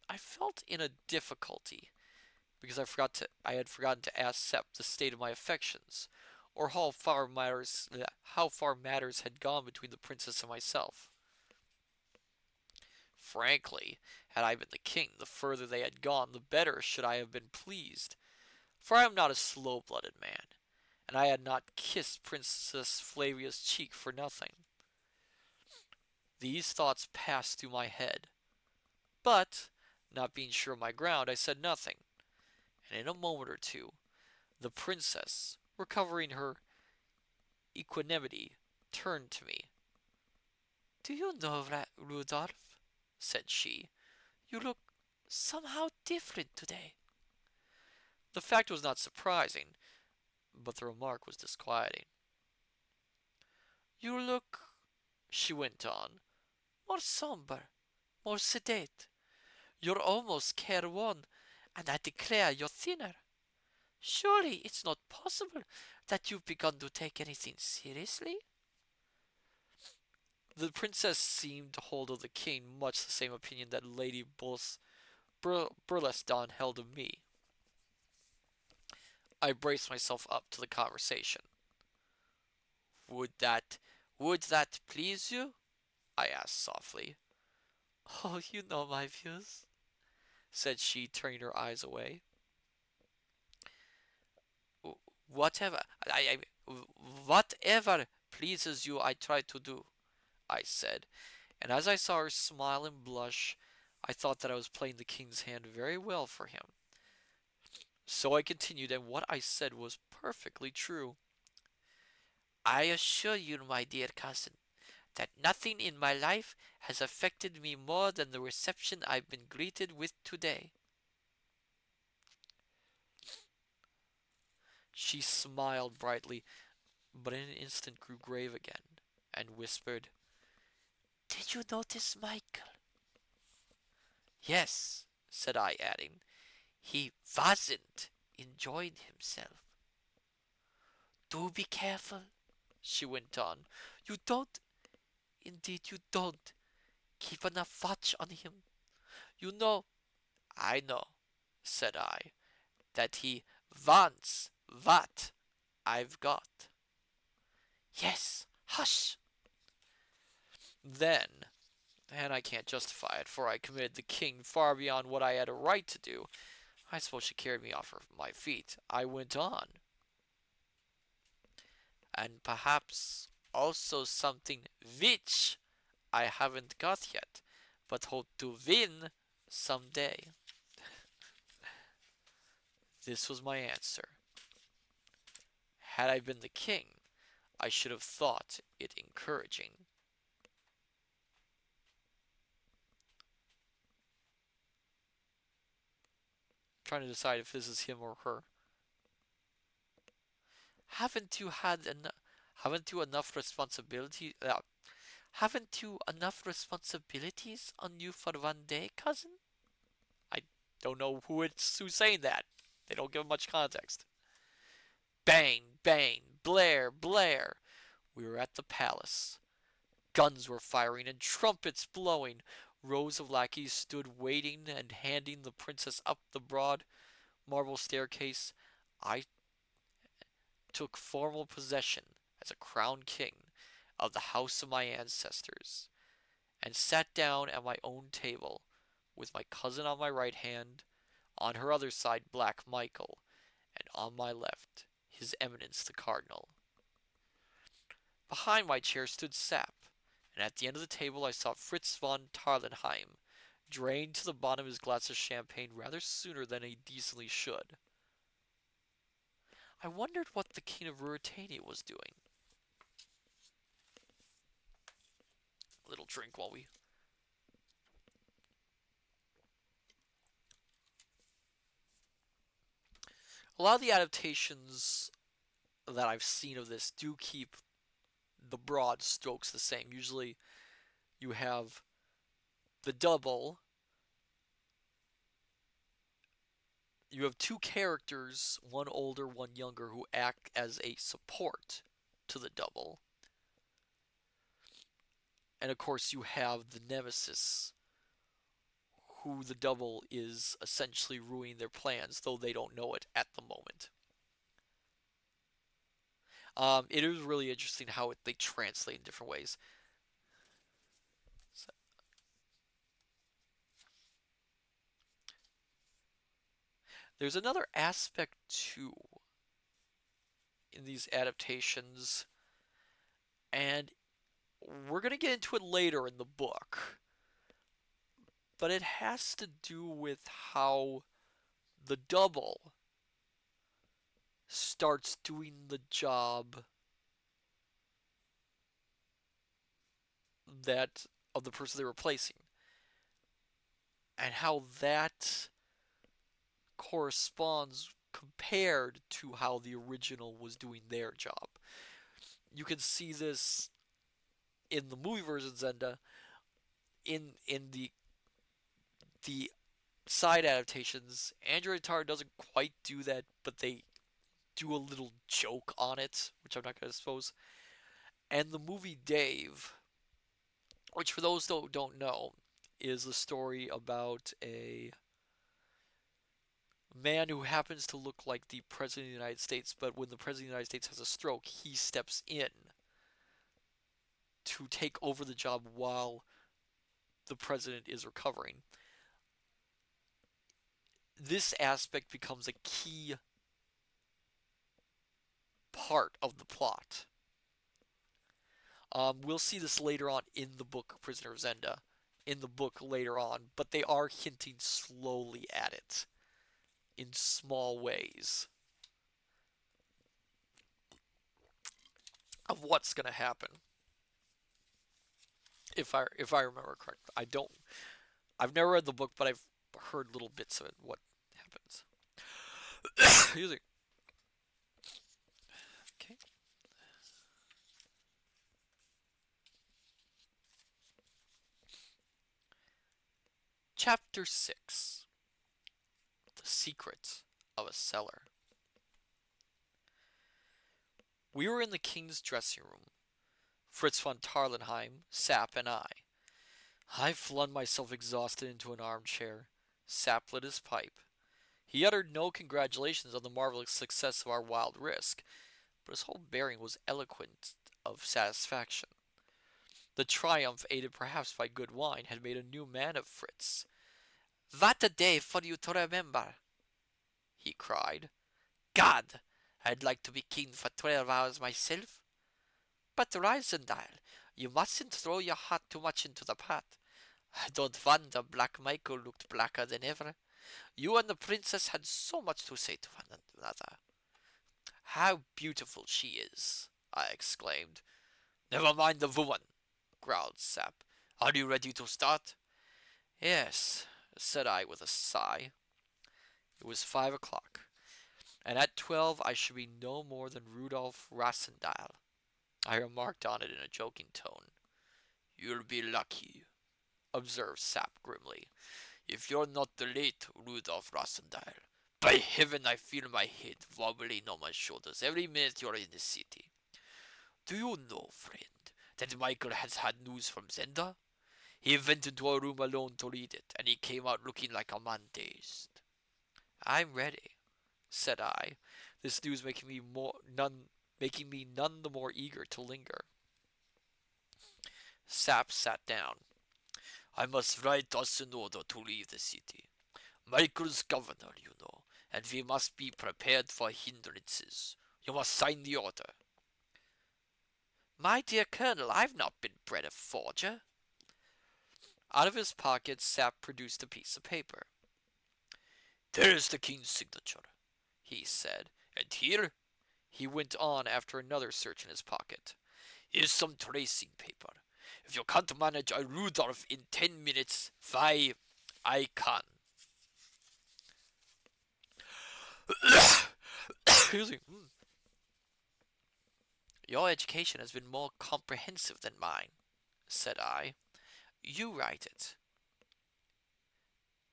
Speaker 1: I felt in a difficulty because I had forgotten to ask Sep the state of my affections, or how far matters had gone between the princess and myself. Frankly, had I been the king, the further they had gone, the better should I have been pleased, for I am not a slow-blooded man, and I had not kissed Princess Flavia's cheek for nothing. These thoughts passed through my head, but, not being sure of my ground, I said nothing, and in a moment or two, the princess, recovering her equanimity, turned to me. "Do you know, Rudolf," said she, "you look somehow different today." The fact was not surprising, but the remark was disquieting. "You look," she went on, "more somber, more sedate. You're almost careworn, and I declare you're thinner. Surely it's not possible that you've begun to take anything seriously?" The princess seemed to hold of the king much the same opinion that Lady Burlesdon held of me. I braced myself up to the conversation. Would that please you?" I asked softly. "Oh, you know my views," said she, turning her eyes away. Whatever whatever pleases you, I try to do," I said, and as I saw her smile and blush, I thought that I was playing the king's hand very well for him. So I continued, and what I said was perfectly true. "I assure you, my dear cousin, that nothing in my life has affected me more than the reception I've been greeted with today." She smiled brightly, but in an instant grew grave again, and whispered, "Did you notice Michael? Yes, said I, adding, he wasn't enjoying himself. Do be careful, she went on. You don't, indeed you don't, keep enough watch on him. You know, I know, said I, that he wants what I've got. Yes, hush. Then, and I can't justify it, for I committed the king far beyond what I had a right to do. I suppose she carried me off my feet. I went on. And perhaps also something which I haven't got yet, but hope to win someday. This was my answer. Had I been the king, I should have thought it encouraging. I'm trying to decide if this is him or her. Haven't you had enough? Haven't you enough responsibility? Haven't you enough responsibilities on you for one day, cousin? I don't know who's saying that. They don't give much context. Bang, bang, blare, blare. We were at the palace. Guns were firing and trumpets blowing. Rows of lackeys stood waiting and handing the princess up the broad marble staircase. I took formal possession as a crowned king of the house of my ancestors, and sat down at my own table, with my cousin on my right hand, on her other side Black Michael, and on my left His Eminence the Cardinal. Behind my chair stood Sap, and at the end of the table I saw Fritz von Tarlenheim, drain to the bottom his glass of champagne rather sooner than he decently should. I wondered what the King of Ruritania was doing. A little drink while we. A lot of the adaptations that I've seen of this do keep the broad strokes the same. Usually you have the double. You have two characters, one older, one younger, who act as a support to the double. And of course, you have the nemesis, who the double is essentially ruining their plans, though they don't know it at the moment. It is really interesting how they translate in different ways. So, there's another aspect too in these adaptations, and we're going to get into it later in the book, but it has to do with how the double starts doing the job that of the person they're replacing, and how that corresponds compared to how the original was doing their job. You can see this in the movie version Zenda, in the side adaptations. Android Tar doesn't quite do that, but they do a little joke on it, which I'm not going to suppose. And the movie Dave, which for those who don't know, is the story about a man who happens to look like the President of the United States, but when the President of the United States has a stroke, he steps in to take over the job while the President is recovering. This aspect becomes a key part of the plot. We'll see this later on in the book Prisoner of Zenda, in the book later on, but they are hinting slowly at it in small ways of what's going to happen. If I remember correctly, I've never read the book, but I've heard little bits of it. What happens? Excuse me. Okay. Chapter 6. The Secret of a Cellar. We were in the king's dressing room, Fritz von Tarlenheim, Sap, and I. I flung myself exhausted into an armchair. Sap lit his pipe. He uttered no congratulations on the marvelous success of our wild risk, but his whole bearing was eloquent of satisfaction. The triumph, aided perhaps by good wine, had made a new man of Fritz. "What a day for you to remember!" he cried. "God, I'd like to be king for 12 hours myself. But Riesendal, you mustn't throw your heart too much into the pot. I don't wonder Black Michael looked blacker than ever. You and the princess had so much to say to one another." "How beautiful she is!" I exclaimed. "Never mind the woman," growled Sap. "Are you ready to start?" "Yes," said I with a sigh. It was 5 o'clock, and at 12 I should be no more than Rudolf Rassendyll. I remarked on it in a joking tone. "You'll be lucky," observed Sap grimly, "if you're not the late Rudolf Rassendyll. By heaven, I feel my head wobbling on my shoulders every minute you're in the city. Do you know, friend, that Michael has had news from Zenda? He went into a room alone to read it, and he came out looking like a man dazed." "I'm ready," said I, this news making me none the more eager to linger. Sap sat down. "I must write us an order to leave the city. Michael's governor, you know, and we must be prepared for hindrances. You must sign the order." "My dear Colonel, I've not been bred a forger." Out of his pocket, Sap produced a piece of paper. "There's the king's signature," he said. "And here," he went on after another search in his pocket, "is some tracing paper. If you can't manage a Rudolph in 10 minutes, why, I can." Excuse me. "Your education has been more comprehensive than mine," said I. "You write it."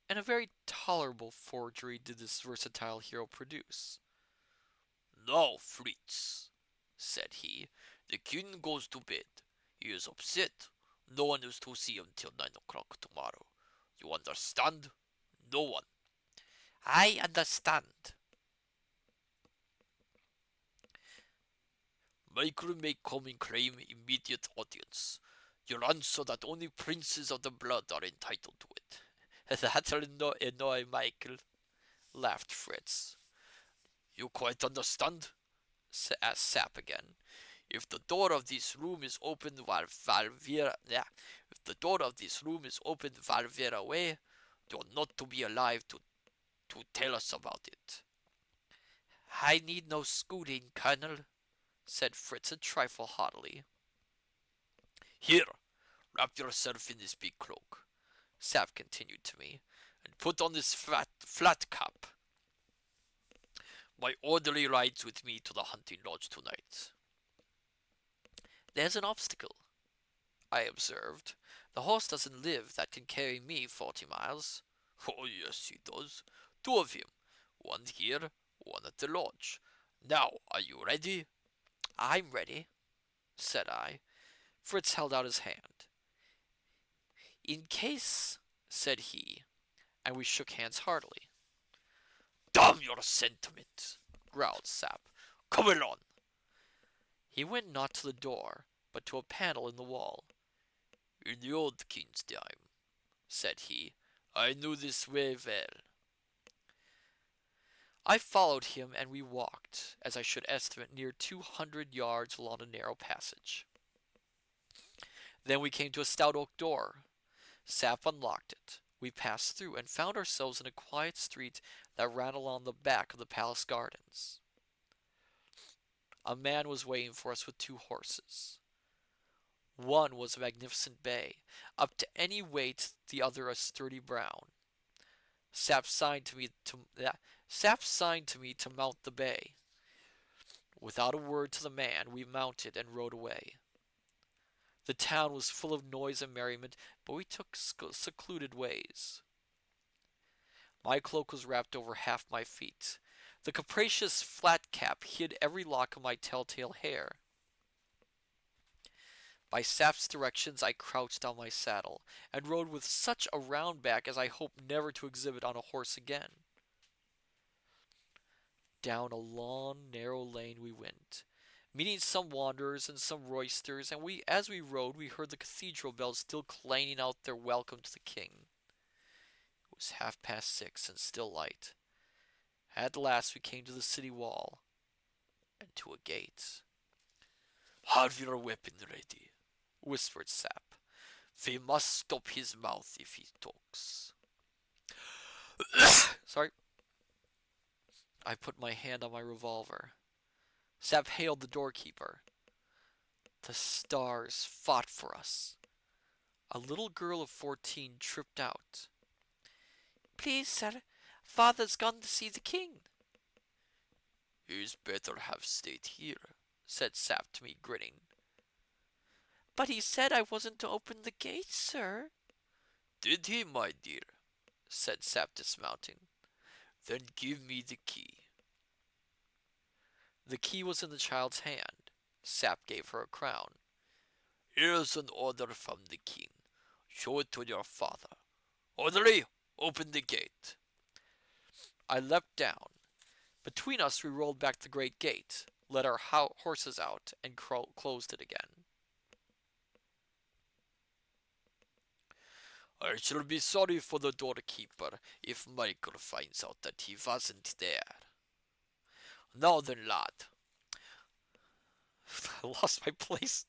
Speaker 1: And a very tolerable forgery did this versatile hero produce. "Now, Fritz," said he, "the king goes to bed. He is upset. No one is to see him till 9 o'clock tomorrow. You understand? No one." "I understand." "Michael may come and claim immediate audience. You'll answer that only princes of the blood are entitled to it." "That'll annoy Michael," laughed Fritz. "You quite understand?" asked Sap again. "If the door of this room is opened while we're away, you're not to be alive to tell us about it." "I need no schooling, Colonel," said Fritz a trifle haughtily. "Here, wrap yourself in this big cloak," Sap continued to me, "and put on this flat cap. My orderly rides with me to the hunting lodge tonight." "There's an obstacle," I observed. "The horse doesn't live that can carry me 40 miles. "Oh, yes, he does. Two of him. One here, one at the lodge. Now, are you ready?" "I'm ready," said I. Fritz held out his hand. "In case," said he, and we shook hands heartily. "Damn your sentiment!" growled Sap. "Come along." He went not to the door, but to a panel in the wall. "In the old king's time," said he, "I knew this way well." I followed him, and we walked, as I should estimate, near 200 yards along a narrow passage. Then we came to a stout oak door. Sap unlocked it. We passed through, and found ourselves in a quiet street that ran along the back of the palace gardens. A man was waiting for us with 2 horses. One was a magnificent bay, up to any weight, the other a sturdy brown. Sap signed to me to mount the bay. Without a word to the man, we mounted and rode away. The town was full of noise and merriment, but we took secluded ways. My cloak was wrapped over half my feet. The capacious flat cap hid every lock of my telltale hair. By Sap's directions, I crouched on my saddle, and rode with such a round back as I hoped never to exhibit on a horse again. Down a long, narrow lane we went, meeting some wanderers and some roysters, and as we rode, we heard the cathedral bells still clanging out their welcome to the king. It was 6:30 and still light. At last we came to the city wall and to a gate. "Have your weapon ready," whispered Sap. "We must stop his mouth if he talks." Sorry. I put my hand on my revolver. Sap hailed the doorkeeper. The stars fought for us. A little girl of 14 tripped out. "Please, sir, father's gone to see the king." "He's better have stayed here," said Sap to me, grinning. "But he said I wasn't to open the gate, sir." "Did he, my dear?" said Sap, dismounting. "Then give me the key." The key was in the child's hand. Sap gave her a crown. "Here's an order from the king. Show it to your father. Orderly, open the gate." I leapt down. Between us we rolled back the great gate, let our horses out, and closed it again. "I shall be sorry for the doorkeeper if Michael finds out that he wasn't there. Now then, lad." I lost my place.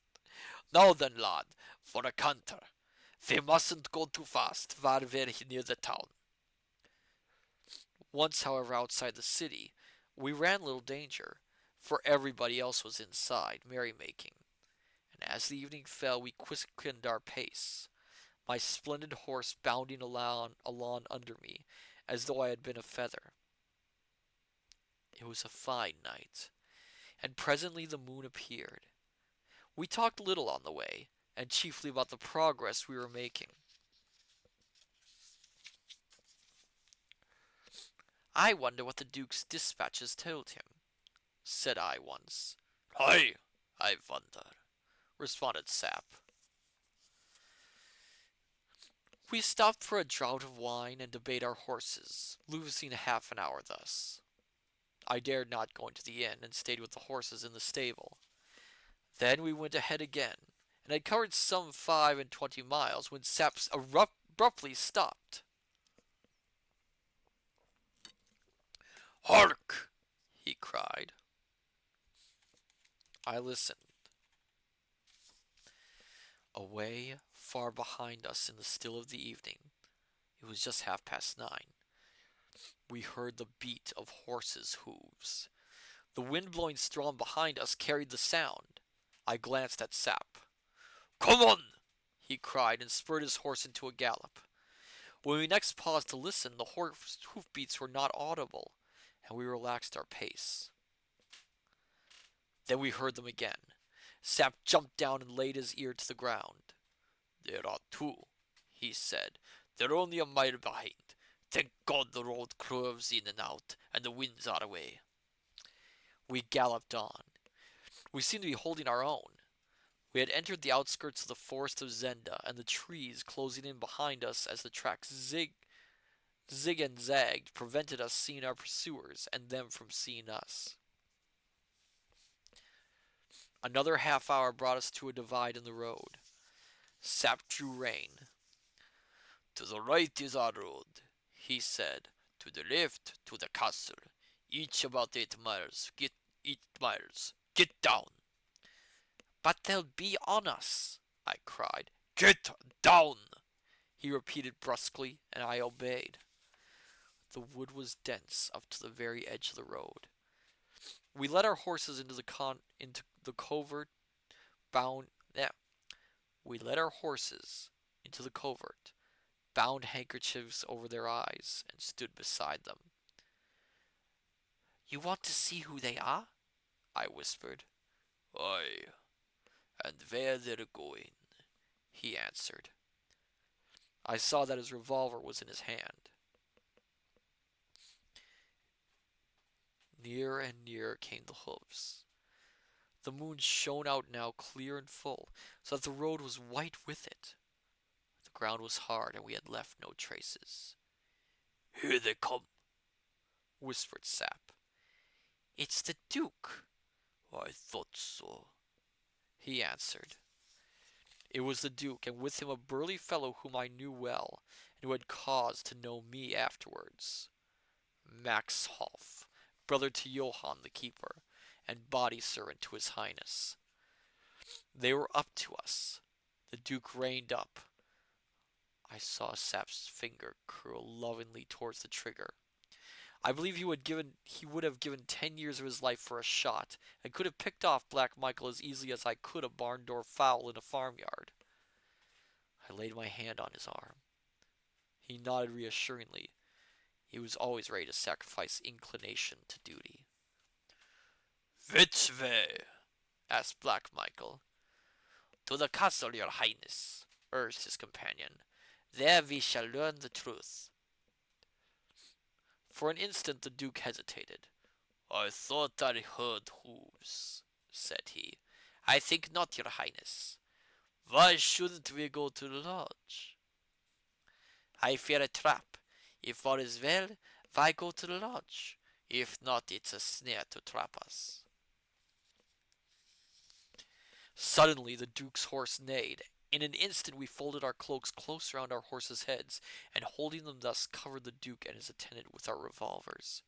Speaker 1: "Now then, lad, for a canter. We mustn't go too fast while we're near the town." Once, however, outside the city, we ran little danger, for everybody else was inside, merrymaking, and as the evening fell we quickened our pace, my splendid horse bounding along under me as though I had been a feather. It was a fine night, and presently the moon appeared. We talked little on the way, and chiefly about the progress we were making. "I wonder what the Duke's dispatches told him," said I once. "Aye, I wonder," responded Sap. We stopped for a draught of wine and to bait our horses, losing half an hour thus. I dared not go into the inn, and stayed with the horses in the stable. Then we went ahead again, and had covered some 25 miles when Sap abruptly stopped. "Hark!" he cried. I listened. Away far behind us in the still of the evening, it was just 9:30, we heard the beat of horses' hoofs. The wind blowing strong behind us carried the sound. I glanced at Sap. "Come on!" he cried, and spurred his horse into a gallop. When we next paused to listen, the horse hoofbeats were not audible, and we relaxed our pace. Then we heard them again. Sap jumped down and laid his ear to the ground. "There are two," he said. "They're only a mile behind. Thank God the road curves in and out, and the winds are away." We galloped on. We seemed to be holding our own. We had entered the outskirts of the forest of Zenda, and the trees closing in behind us as the tracks zig and zagged prevented us seeing our pursuers, and them from seeing us. Another half hour brought us to a divide in the road. Sap drew rein. "To the right is our road," he said. "To the left, to the castle. Each about 8 miles. 8 miles. Get down." "But they'll be on us," I cried. "Get down," he repeated brusquely, and I obeyed. The wood was dense up to the very edge of the road. We led our horses into the covert, bound. Yeah, we led our horses into the covert, bound handkerchiefs over their eyes, and stood beside them. "You want to see who they are?" I whispered. "Aye, and where they're going," he answered. I saw that his revolver was in his hand. Nearer and nearer came the hooves. The moon shone out now clear and full, so that the road was white with it. The ground was hard, and we had left no traces. "Here they come," whispered Sap. "It's the Duke." "I thought so," he answered. It was the Duke, and with him a burly fellow whom I knew well, and who had cause to know me afterwards. Max Hoff, brother to Johann the keeper, and body servant to his Highness. They were up to us. The Duke reined up. I saw Sap's finger curl lovingly towards the trigger. I believe he would have given 10 years of his life for a shot, and could have picked off Black Michael as easily as I could a barn door fowl in a farmyard. I laid my hand on his arm. He nodded reassuringly. He was always ready to sacrifice inclination to duty. "Which way?" asked Black Michael. "To the castle, your highness," urged his companion. "There we shall learn the truth." For an instant the Duke hesitated. "I thought I heard hooves," said he. "I think not, your highness." "Why shouldn't we go to the lodge?" "I fear a trap. If all is well, why go to the lodge? If not, it's a snare to trap us." Suddenly the Duke's horse neighed. In an instant we folded our cloaks close round our horses' heads, and holding them thus covered the Duke and his attendant with our revolvers.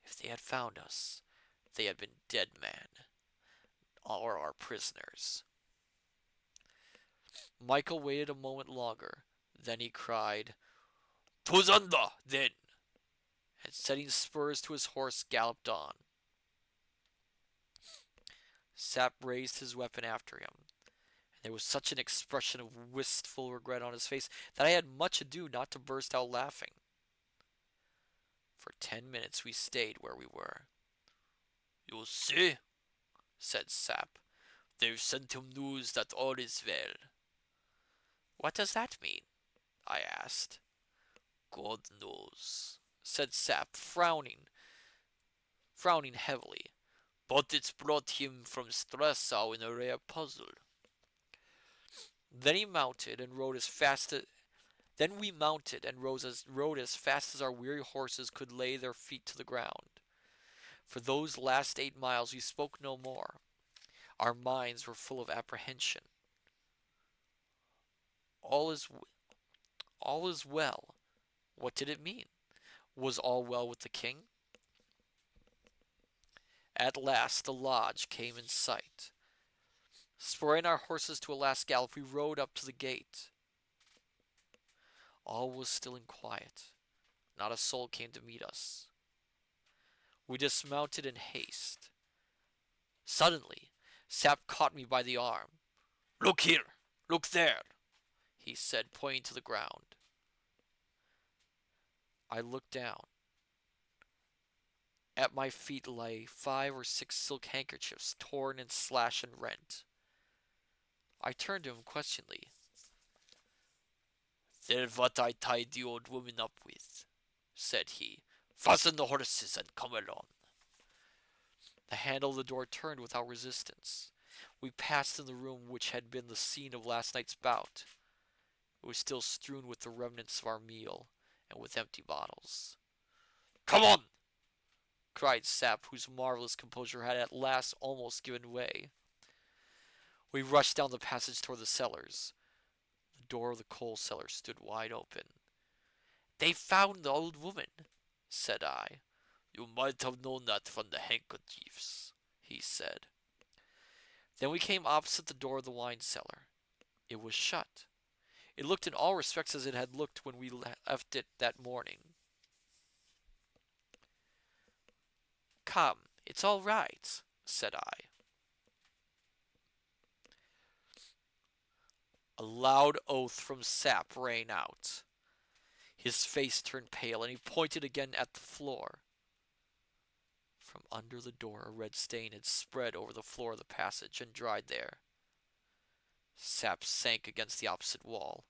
Speaker 1: If they had found us, they had been dead men, or our prisoners. Michael waited a moment longer. Then he cried, "To Zenda, then!" and setting spurs to his horse galloped on. Sap raised his weapon after him, and there was such an expression of wistful regret on his face that I had much ado not to burst out laughing. For 10 minutes we stayed where we were. "You see," said Sap, "they've sent him news that all is well." "What does that mean?" I asked. "God knows," said Sap, frowning heavily. "But it's brought him from Stressau in a rare puzzle." Then he mounted and rode as fast as Then we mounted and rode as fast as our weary horses could lay their feet to the ground. For those last 8 miles we spoke no more. Our minds were full of apprehension. All is all is well. What did it mean? Was all well with the king? At last the lodge came in sight. Spurring our horses to a last gallop, we rode up to the gate. All was still and quiet. Not a soul came to meet us. We dismounted in haste. Suddenly, Sap caught me by the arm. "Look here! Look there!" he said, pointing to the ground. I looked down. At my feet lay 5 or 6 silk handkerchiefs, torn and slashed and rent. I turned to him questioningly. "They're what I tied the old woman up with," said he. "Fasten the horses and come along." The handle of the door turned without resistance. We passed in the room which had been the scene of last night's bout. It was still strewn with the remnants of our meal, and with empty bottles. "Come on!" cried Sap, whose marvelous composure had at last almost given way. We rushed down the passage toward the cellars. The door of the coal cellar stood wide open. "They found the old woman," said I. "You might have known that from the handkerchiefs," he said. Then we came opposite the door of the wine cellar. It was shut. It looked in all respects as it had looked when we left it that morning. "Come, it's all right," said I. A loud oath from Sap rang out. His face turned pale, and he pointed again at the floor. From under the door a red stain had spread over the floor of the passage and dried there. Sap sank against the opposite wall.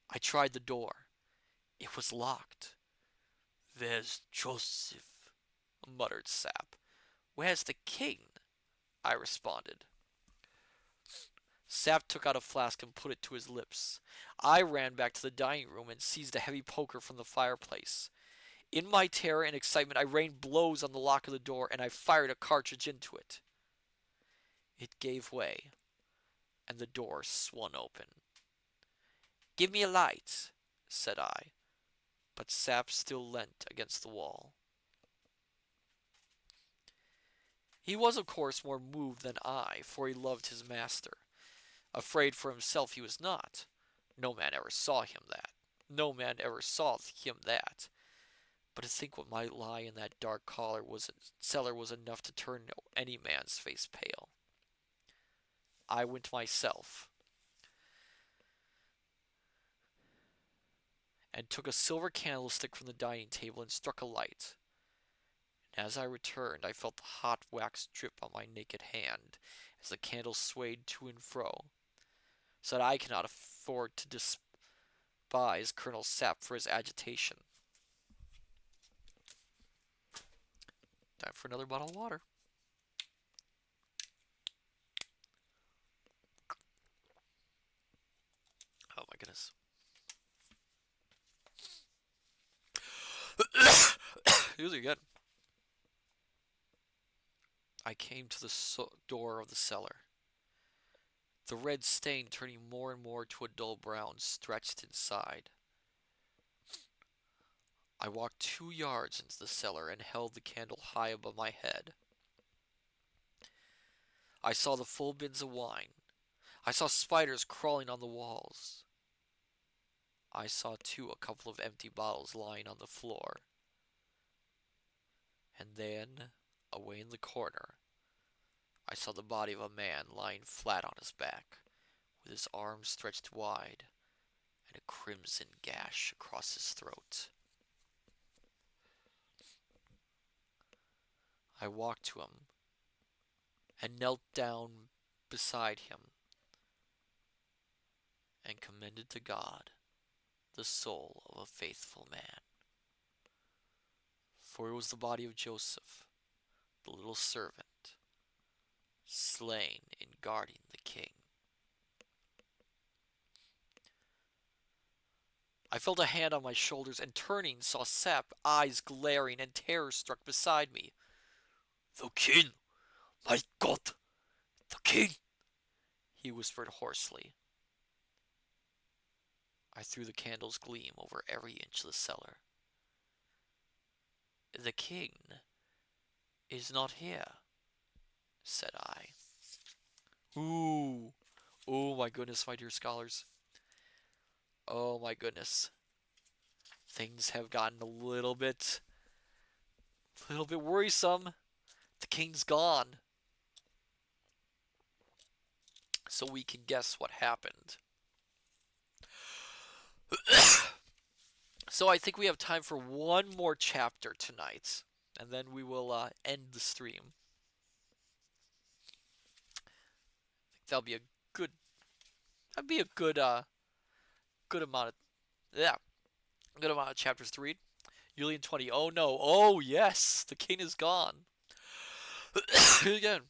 Speaker 1: I tried the door. It was locked. "Where's Joseph?" muttered Sap. Where's the king? I responded. Sap took out a flask and put it to his lips. I ran back to the dining room and seized a heavy poker from the fireplace. In my terror and excitement, I rained blows on the lock of the door and I fired a cartridge into it. It gave way, and the door swung open. Give me a light, said I, but Sap still leant against the wall. He was, of course, more moved than I, for he loved his master. Afraid for himself he was not. No man ever saw him that. No man ever saw him that. But to think what might lie in that dark cellar was enough to turn any man's face pale. I went myself and took a silver candlestick from the dining table and struck a light. And as I returned, I felt the hot wax drip on my naked hand as the candle swayed to and fro, so that I cannot afford to despise Colonel Sap for his agitation. Time for another bottle of water. Oh my goodness. Here's again. I came to the door of the cellar. The red stain turning more and more to a dull brown stretched inside. I walked 2 yards into the cellar and held the candle high above my head. I saw the full bins of wine. I saw spiders crawling on the walls. I saw, too, a couple of empty bottles lying on the floor. And then, away in the corner, I saw the body of a man lying flat on his back, with his arms stretched wide, and a crimson gash across his throat. I walked to him, and knelt down beside him, and commended to God the soul of a faithful man. For it was the body of Joseph, the little servant, slain in guarding the king. I felt a hand on my shoulders, and turning, saw Sap, eyes glaring and terror-struck beside me. "The king! My God! The king!" he whispered hoarsely. I threw the candle's gleam over every inch of the cellar. "The king is not here," said I. Ooh. Oh my goodness, my dear scholars. Oh my goodness. Things have gotten a little bit worrisome. The king's gone. So we can guess what happened. So I think we have time for one more chapter tonight, and then we will end the stream. That'll be a good. That'd be a good amount of, yeah, good amount of chapters to read. Julian 20. Oh no. Oh yes, the king is gone. Again.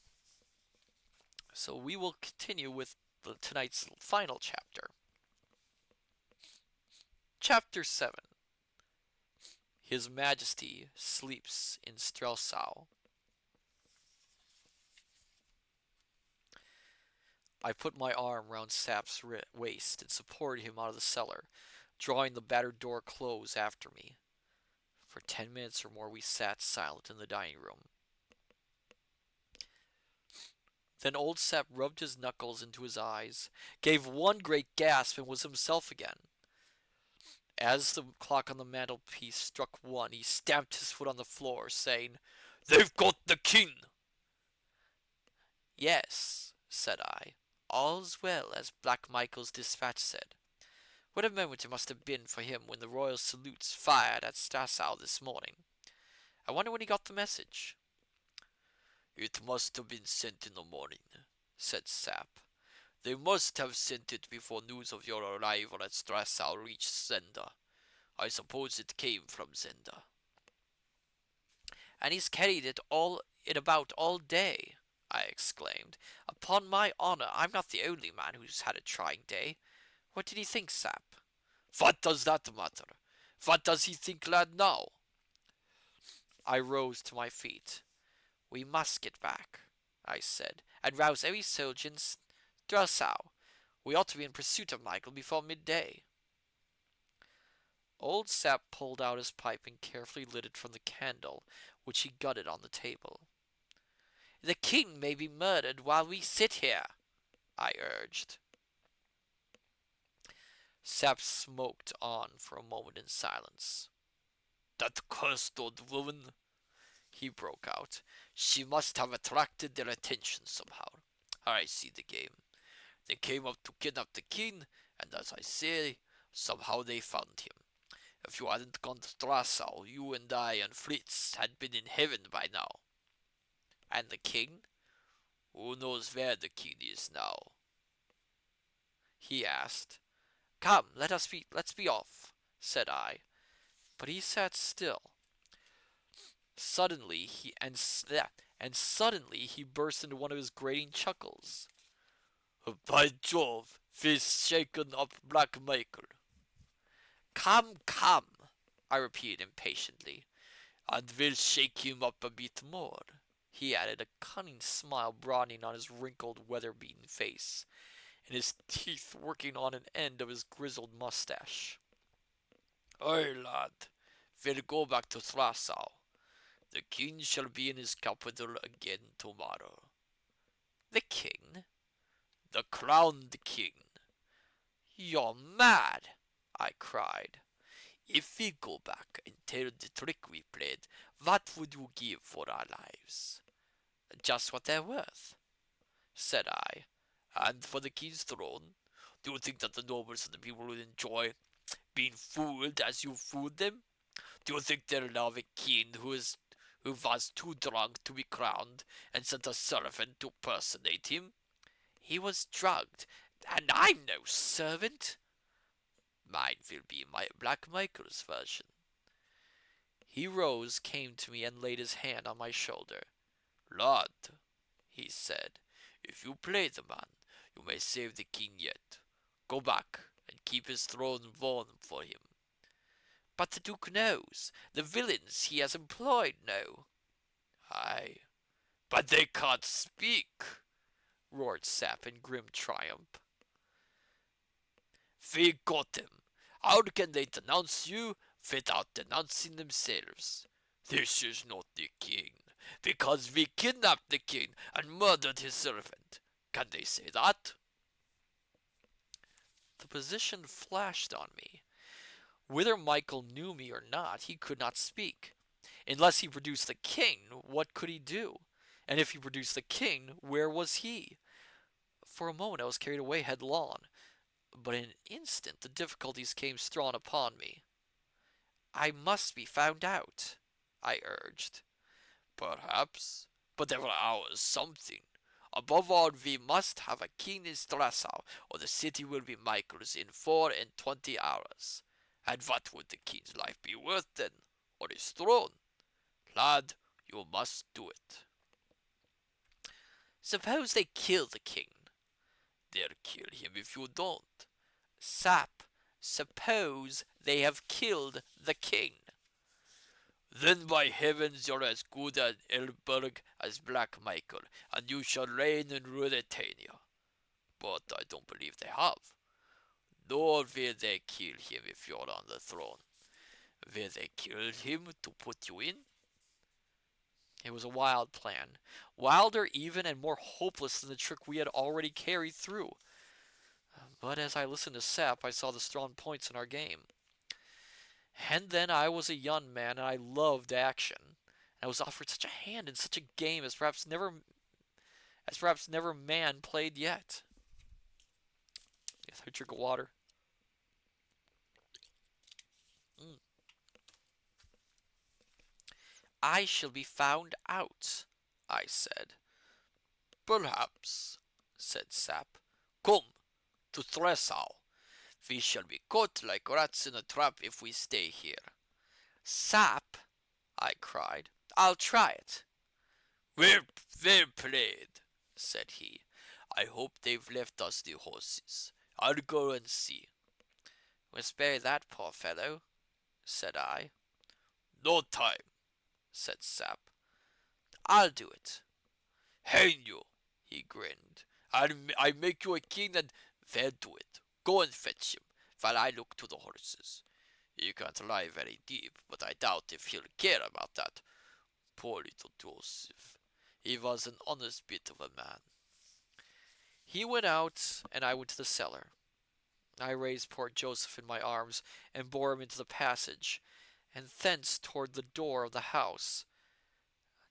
Speaker 1: So we will continue with tonight's final chapter. Chapter 7. His Majesty sleeps in Strelsau. I put my arm round Sap's waist and supported him out of the cellar, drawing the battered door close after me. For 10 minutes or more we sat silent in the dining room. Then old Sap rubbed his knuckles into his eyes, gave one great gasp, and was himself again. As the clock on the mantelpiece struck 1, he stamped his foot on the floor, saying, "They've got the king!" "Yes," said I, "all's well, as Black Michael's dispatch said. What a moment it must have been for him when the royal salutes fired at Strelsau this morning. I wonder when he got the message." "It must have been sent in the morning," said Sap. "They must have sent it before news of your arrival at Strelsau reached Zenda. I suppose it came from Zenda." And he's carried it all in about all day, I exclaimed. Upon my honor, I'm not the only man who's had a trying day. What did he think, Sap? What does that matter? What does he think, lad, now? I rose to my feet. We must get back, I said, and rouse every soldier in Strasau. We ought to be in pursuit of Michael before midday. Old Sap pulled out his pipe and carefully lit it from the candle, which he gutted on the table. The king may be murdered while we sit here, I urged. Sap smoked on for a moment in silence. That cursed old woman, he broke out. She must have attracted their attention somehow. I see the game. They came up to kidnap the king, and as I say, somehow they found him. If you hadn't gone to Strassau, you and I and Fritz had been in heaven by now. And the king? Who knows where the king is now? He asked. Come, let's be off, said I. But he sat still. Suddenly he burst into one of his grating chuckles. By Jove, this shaken up Black Michael. Come, come, I repeated impatiently, and we'll shake him up a bit more, he added, a cunning smile broadening on his wrinkled, weather-beaten face, and his teeth working on an end of his grizzled mustache. Aye, lad, we'll go back to Strasau. The king shall be in his capital again tomorrow. The king? The crowned king. You're mad, I cried. If we go back and tell the trick we played, what would you give for our lives? Just what they're worth, said I. And for the king's throne, do you think that the nobles and the people would enjoy being fooled as you fooled them? Do you think they'll love a king who was too drunk to be crowned and sent a servant to personate him? He was drugged, and I'm no servant. Mine will be my Black Michael's version. He rose, came to me, and laid his hand on my shoulder. Lad, he said, if you play the man, you may save the king yet. Go back and keep his throne warm for him. But the Duke knows. The villains he has employed know. Aye, but they can't speak, roared Sap in grim triumph. We got them. How can they denounce you without denouncing themselves? This is not the king, because we kidnapped the king and murdered his servant. Can they say that? The position flashed on me. Whether Michael knew me or not, he could not speak. Unless he produced the king, what could he do? And if he produced the king, where was he? For a moment I was carried away headlong, but in an instant the difficulties came strong upon me. I must be found out, I urged. Perhaps, but there are ours something. Above all, we must have a king in Strasau, or the city will be Michael's in 24 hours. And what would the king's life be worth then, or his throne? Lad, you must do it. Suppose they kill the king. They'll kill him if you don't. Sap, suppose they have killed the king. Then by heavens you're as good at Elberg as Black Michael, and you shall reign in Ruritania. But I don't believe they have. Nor will they kill him if you're on the throne. Will they kill him to put you in? It was a wild plan, wilder even and more hopeless than the trick we had already carried through. But as I listened to Sap, I saw the strong points in our game. And then I was a young man, and I loved action. And I was offered such a hand in such a game as perhaps never man played yet. Yes, I drink of water. I shall be found out, I said. Perhaps, said Sap. Come to Strasau. We shall be caught like rats in a trap if we stay here. Sap, I cried. I'll try it. Well, well played, said he. I hope they've left us the horses. I'll go and see. We'll spare that poor fellow, said I. No time, said Sap. I'll do it. Hang you, he grinned. I make you a king and well do it. Go and fetch him, while I look to the horses. He can't lie very deep, but I doubt if he'll care about that. Poor little Joseph. He was an honest bit of a man. He went out, and I went to the cellar. I raised poor Joseph in my arms and bore him into the passage, and thence toward the door of the house.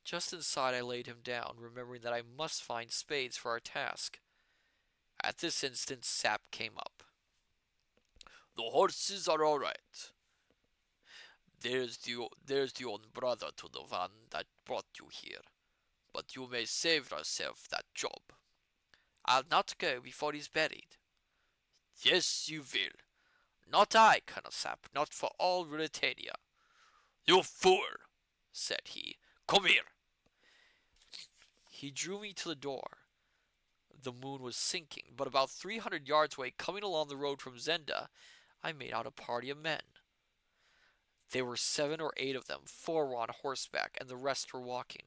Speaker 1: Just inside I laid him down, remembering that I must find spades for our task. At this instant Sap came up. The horses are all right. There's your own brother to the one that brought you here, but you may save yourself that job. I'll not go before he's buried. Yes, you will. Not I, Colonel Sap, not for all Ruritania. You fool, said he. Come here. He drew me to the door. The moon was sinking, but about 300 yards away, coming along the road from Zenda, I made out a party of men. There were 7 or 8 of them. 4 were on horseback, and the rest were walking.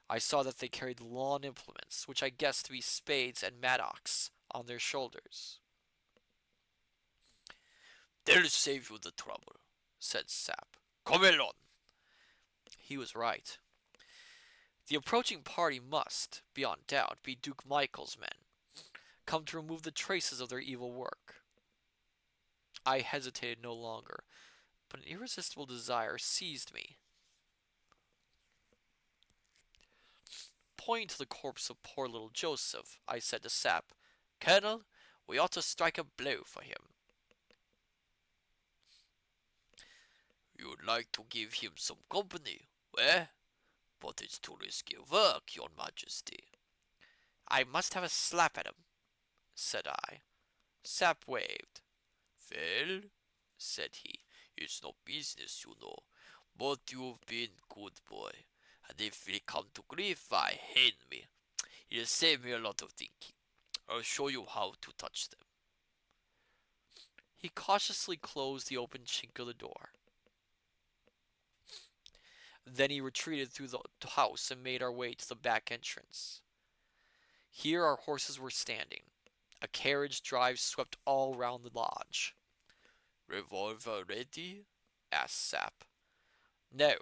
Speaker 1: I saw that they carried lawn implements, which I guessed to be spades and mattocks, on their shoulders. They'll save you the trouble, said Sap. Come along. He was right. The approaching party must, beyond doubt, be Duke Michael's men, come to remove the traces of their evil work. I hesitated no longer, but an irresistible desire seized me. Pointing to the corpse of poor little Joseph, I said to Sap, Colonel, we ought to strike a blow for him. You'd like to give him some company, eh? But it's too risky work, your majesty. I must have a slap at him, said I. Sap waved. Well, said he, it's no business, you know, but you've been good boy, and if we come to grief, why, hang me. It'll save me a lot of thinking. I'll show you how to touch them. He cautiously closed the open chink of the door. Then he retreated through the house and made our way to the back entrance. Here our horses were standing. A carriage drive swept all round the lodge. Revolver ready? asked Sap. No,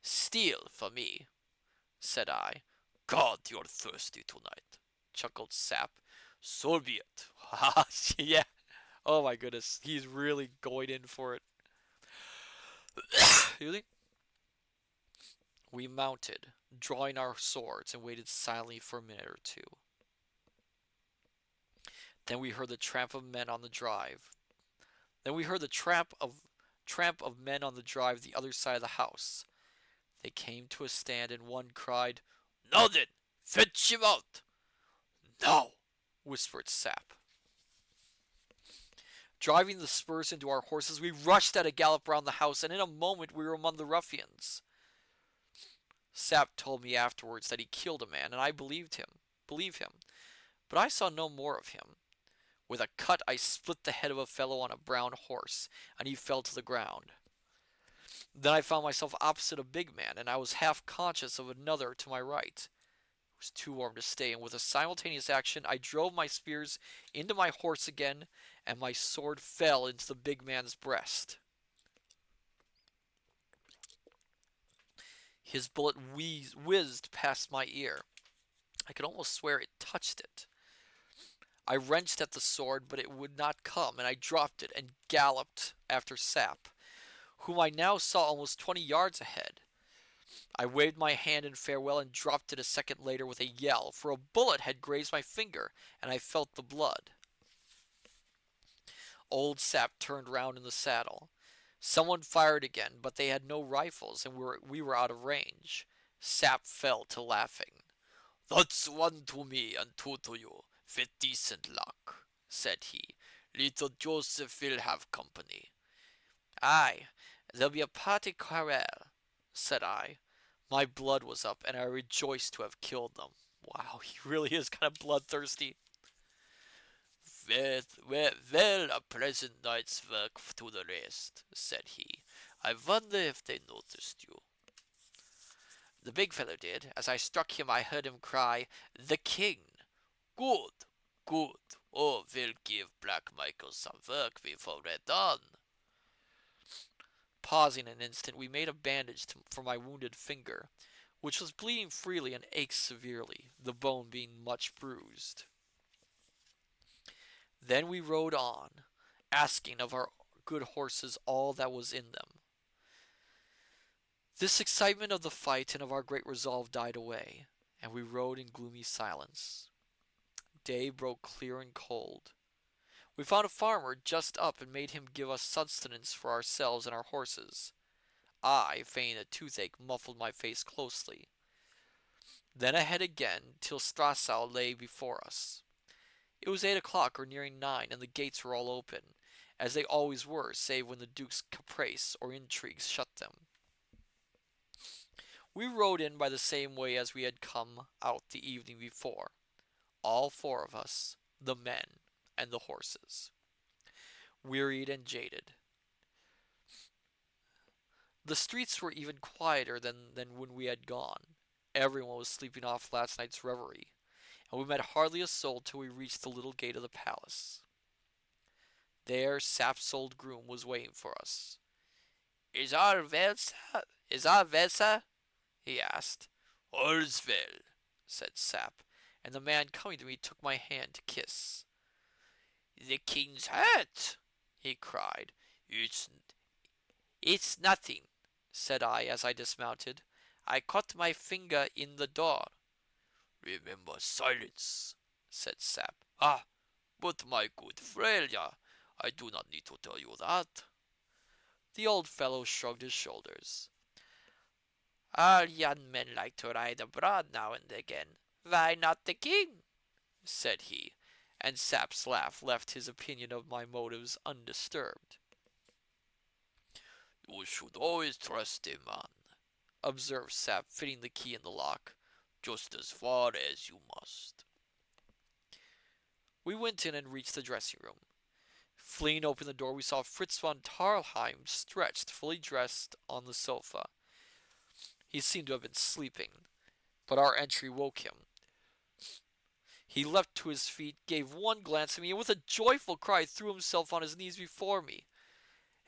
Speaker 1: steel for me, said I. God, you're thirsty tonight, chuckled Sap. So be it. Ha yeah. Oh my goodness, he's really going in for it. Really? We mounted, drawing our swords, and waited silently for a minute or two. Then we heard the tramp of men on the drive. Then we heard the tramp of men on the drive the other side of the house. They came to a stand, and one cried, Now then, fetch him out. Now, whispered Sap. Driving the spurs into our horses, we rushed at a gallop round the house, and in a moment we were among the ruffians. Sap told me afterwards that he killed a man, and I believe him. But I saw no more of him. With a cut I split the head of a fellow on a brown horse, and he fell to the ground. Then I found myself opposite a big man, and I was half conscious of another to my right. It was too warm to stay, and with a simultaneous action I drove my spears into my horse again, and my sword fell into the big man's breast. His bullet whizzed past my ear. I could almost swear it touched it. I wrenched at the sword, but it would not come, and I dropped it and galloped after Sap, whom I now saw almost 20 yards ahead. I waved my hand in farewell and dropped it a second later with a yell, for a bullet had grazed my finger, and I felt the blood. Old Sap turned round in the saddle. Someone fired again, but they had no rifles, and we were out of range. Sap fell to laughing. That's 1 to me and 2 to you, with decent luck, said he. Little Joseph will have company. Aye, there'll be a party quarrel, said I. My blood was up, and I rejoiced to have killed them. Wow, he really is kind of bloodthirsty. Well, a pleasant night's work to the rest, said he. I wonder if they noticed you. The big fellow did. As I struck him, I heard him cry, "The king!" Good, good. Oh, we'll give Black Michael some work before we're done. Pausing an instant, we made a bandage for my wounded finger, which was bleeding freely and ached severely, the bone being much bruised. Then we rode on, asking of our good horses all that was in them. This excitement of the fight and of our great resolve died away, and we rode in gloomy silence. Day broke clear and cold. We found a farmer just up and made him give us sustenance for ourselves and our horses. I, feigning a toothache, muffled my face closely. Then ahead again, till Strassau lay before us. It was 8 o'clock or nearing 9, and the gates were all open, as they always were, save when the Duke's caprice or intrigues shut them. We rode in by the same way as we had come out the evening before, all four of us, the men and the horses, wearied and jaded. The streets were even quieter than when we had gone. Everyone was sleeping off last night's revelry, and we met hardly a soul till we reached the little gate of the palace. There Sap's old groom was waiting for us. "Is all well, sir? Is all well, sir?" he asked. "All's well," said Sap, and the man coming to me took my hand to kiss. "The king's hurt!" he cried. It's nothing," said I as I dismounted. "I cut my finger in the door." "Remember silence," said Sap. "Ah, but my good Freya, I do not need to tell you that." The old fellow shrugged his shoulders. "All young men like to ride abroad now and again. Why not the king?" said he, and Sap's laugh left his opinion of my motives undisturbed. "You should always trust a man," observed Sap, fitting the key in the lock, "just as far as you must." We went in and reached the dressing room. Fleeing open the door, we saw Fritz von Tarlheim stretched, fully dressed, on the sofa. He seemed to have been sleeping, but our entry woke him. He leapt to his feet, gave one glance at me, and with a joyful cry threw himself on his knees before me.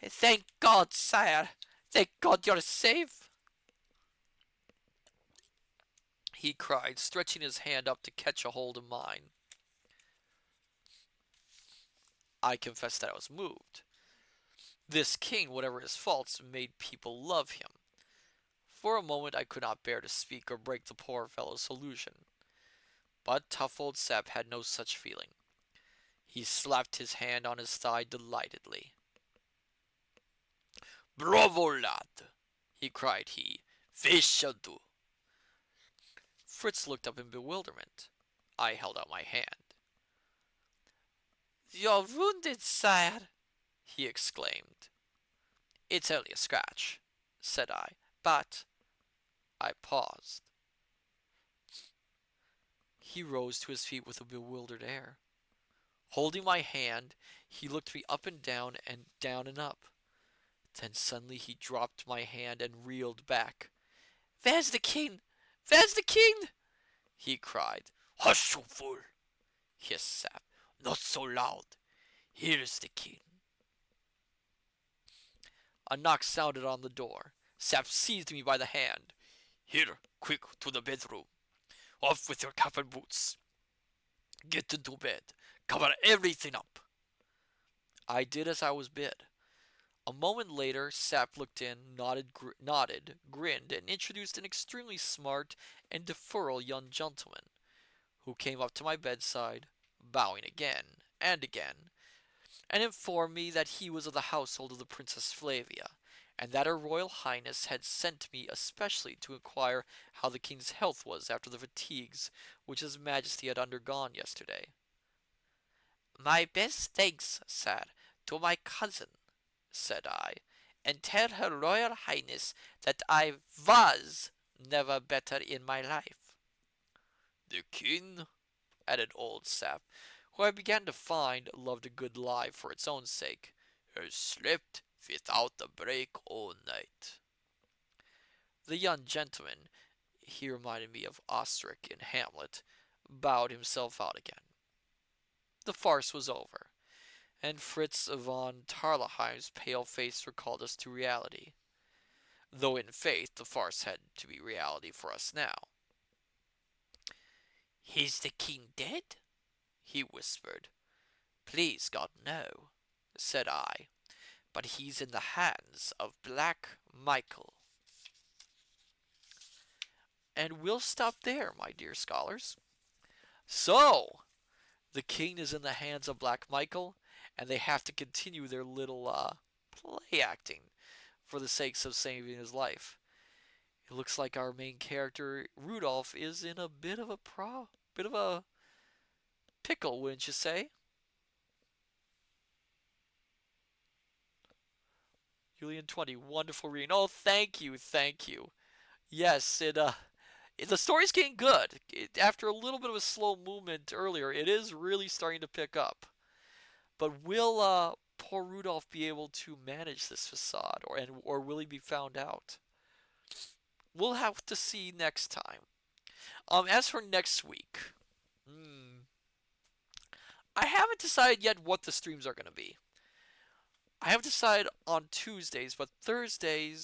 Speaker 1: "Thank God, sire! Thank God you're safe!" he cried, stretching his hand up to catch a hold of mine. I confess that I was moved. This king, whatever his faults, made people love him. For a moment I could not bear to speak or break the poor fellow's illusion. But tough old Sep had no such feeling. He slapped his hand on his thigh delightedly. "Bravo, lad!" cried he. "We shall do." Fritz looked up in bewilderment. I held out my hand. "You're wounded, sire!" he exclaimed. "It's only a scratch," said I, "but—" I paused. He rose to his feet with a bewildered air. Holding my hand, he looked me up and down and up. Then suddenly he dropped my hand and reeled back. "Where's the king? Where's the king?" he cried. "Hush, you fool!" hissed Sap. "Not so loud. Here is the king." A knock sounded on the door. Sap seized me by the hand. "Here, quick, to the bedroom. Off with your cap and boots. Get into bed. Cover everything up." I did as I was bid. A moment later, Sap looked in, nodded, grinned, and introduced an extremely smart and deferral young gentleman, who came up to my bedside, bowing again and again, and informed me that he was of the household of the Princess Flavia, and that her Royal Highness had sent me especially to inquire how the king's health was after the fatigues which his Majesty had undergone yesterday. "My best thanks, sir, to my cousin," said I, and tell Her Royal Highness that I was never better in my life. The king, added old Sap, who I began to find loved a good lie for its own sake, has slept without a break all night. The young gentleman, he reminded me of Ostrich in Hamlet, bowed himself out again. The farce was over, and Fritz von Tarleheim's pale face recalled us to reality, though in faith the farce had to be reality for us now. Is the king dead? He whispered. Please God, no, said I, but he's in the hands of Black Michael. And we'll stop there, my dear scholars. So, the king is in the hands of Black Michael, and they have to continue their little play acting for the sakes of saving his life. It looks like our main character Rudolph is in a bit of a pickle, wouldn't you say? Julian 20, wonderful reading. Oh, thank you, thank you. Yes, the story's getting good. After a little bit of a slow movement earlier, it is really starting to pick up. But will poor Rudolph be able to manage this facade, or will he be found out? We'll have to see next time. As for next week, I haven't decided yet what the streams are going to be. I have decided on Tuesdays, but Thursday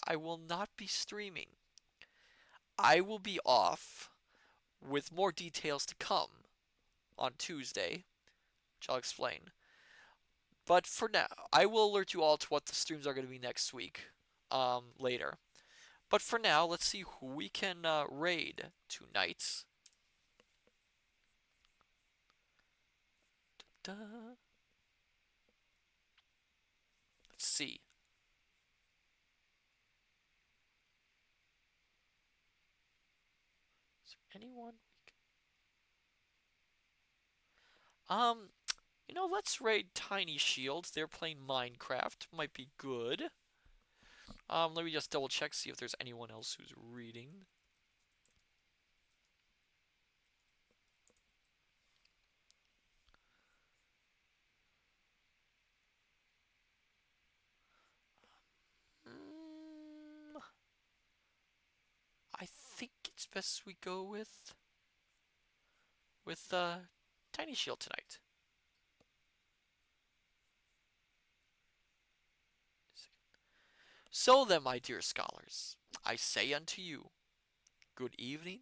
Speaker 1: I will not be streaming. I will be off with more details to come on Tuesday, which I'll explain. But for now, I will alert you all to what the streams are going to be next week later. But for now, let's see who we can raid tonight. Da-da. Let's see. Is there anyone? Let's raid Tiny Shield. They're playing Minecraft. Might be good. Let me just double check, see if there's anyone else who's reading. I think it's best we go with Tiny Shield tonight. So then, my dear scholars, I say unto you, good evening,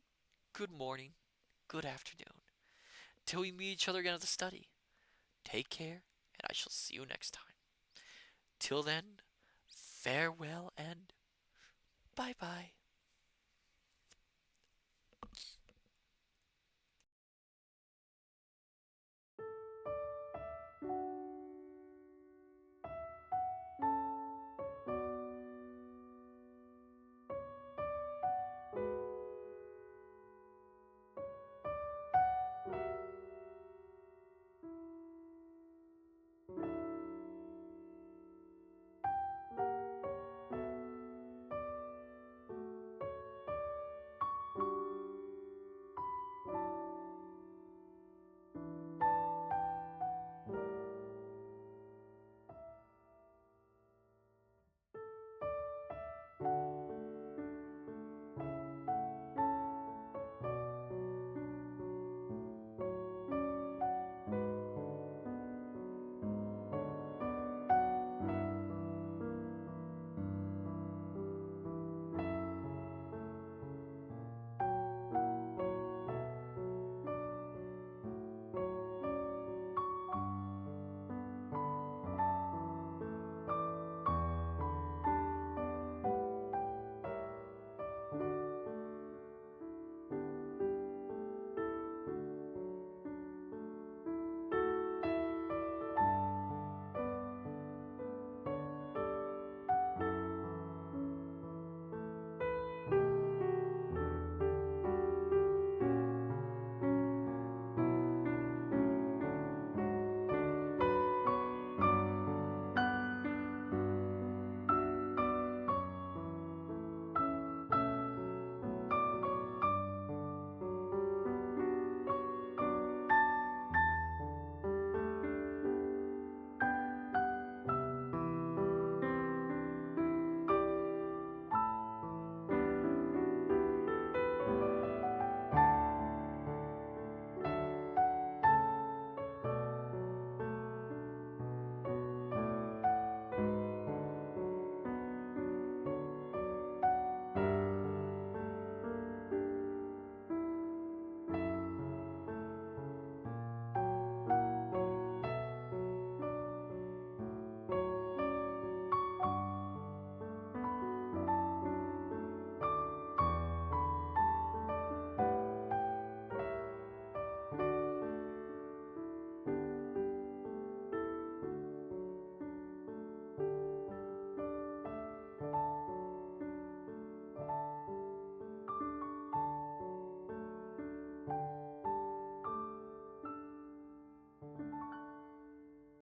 Speaker 1: good morning, good afternoon, till we meet each other again at the study. Take care, and I shall see you next time. Till then, farewell and bye-bye.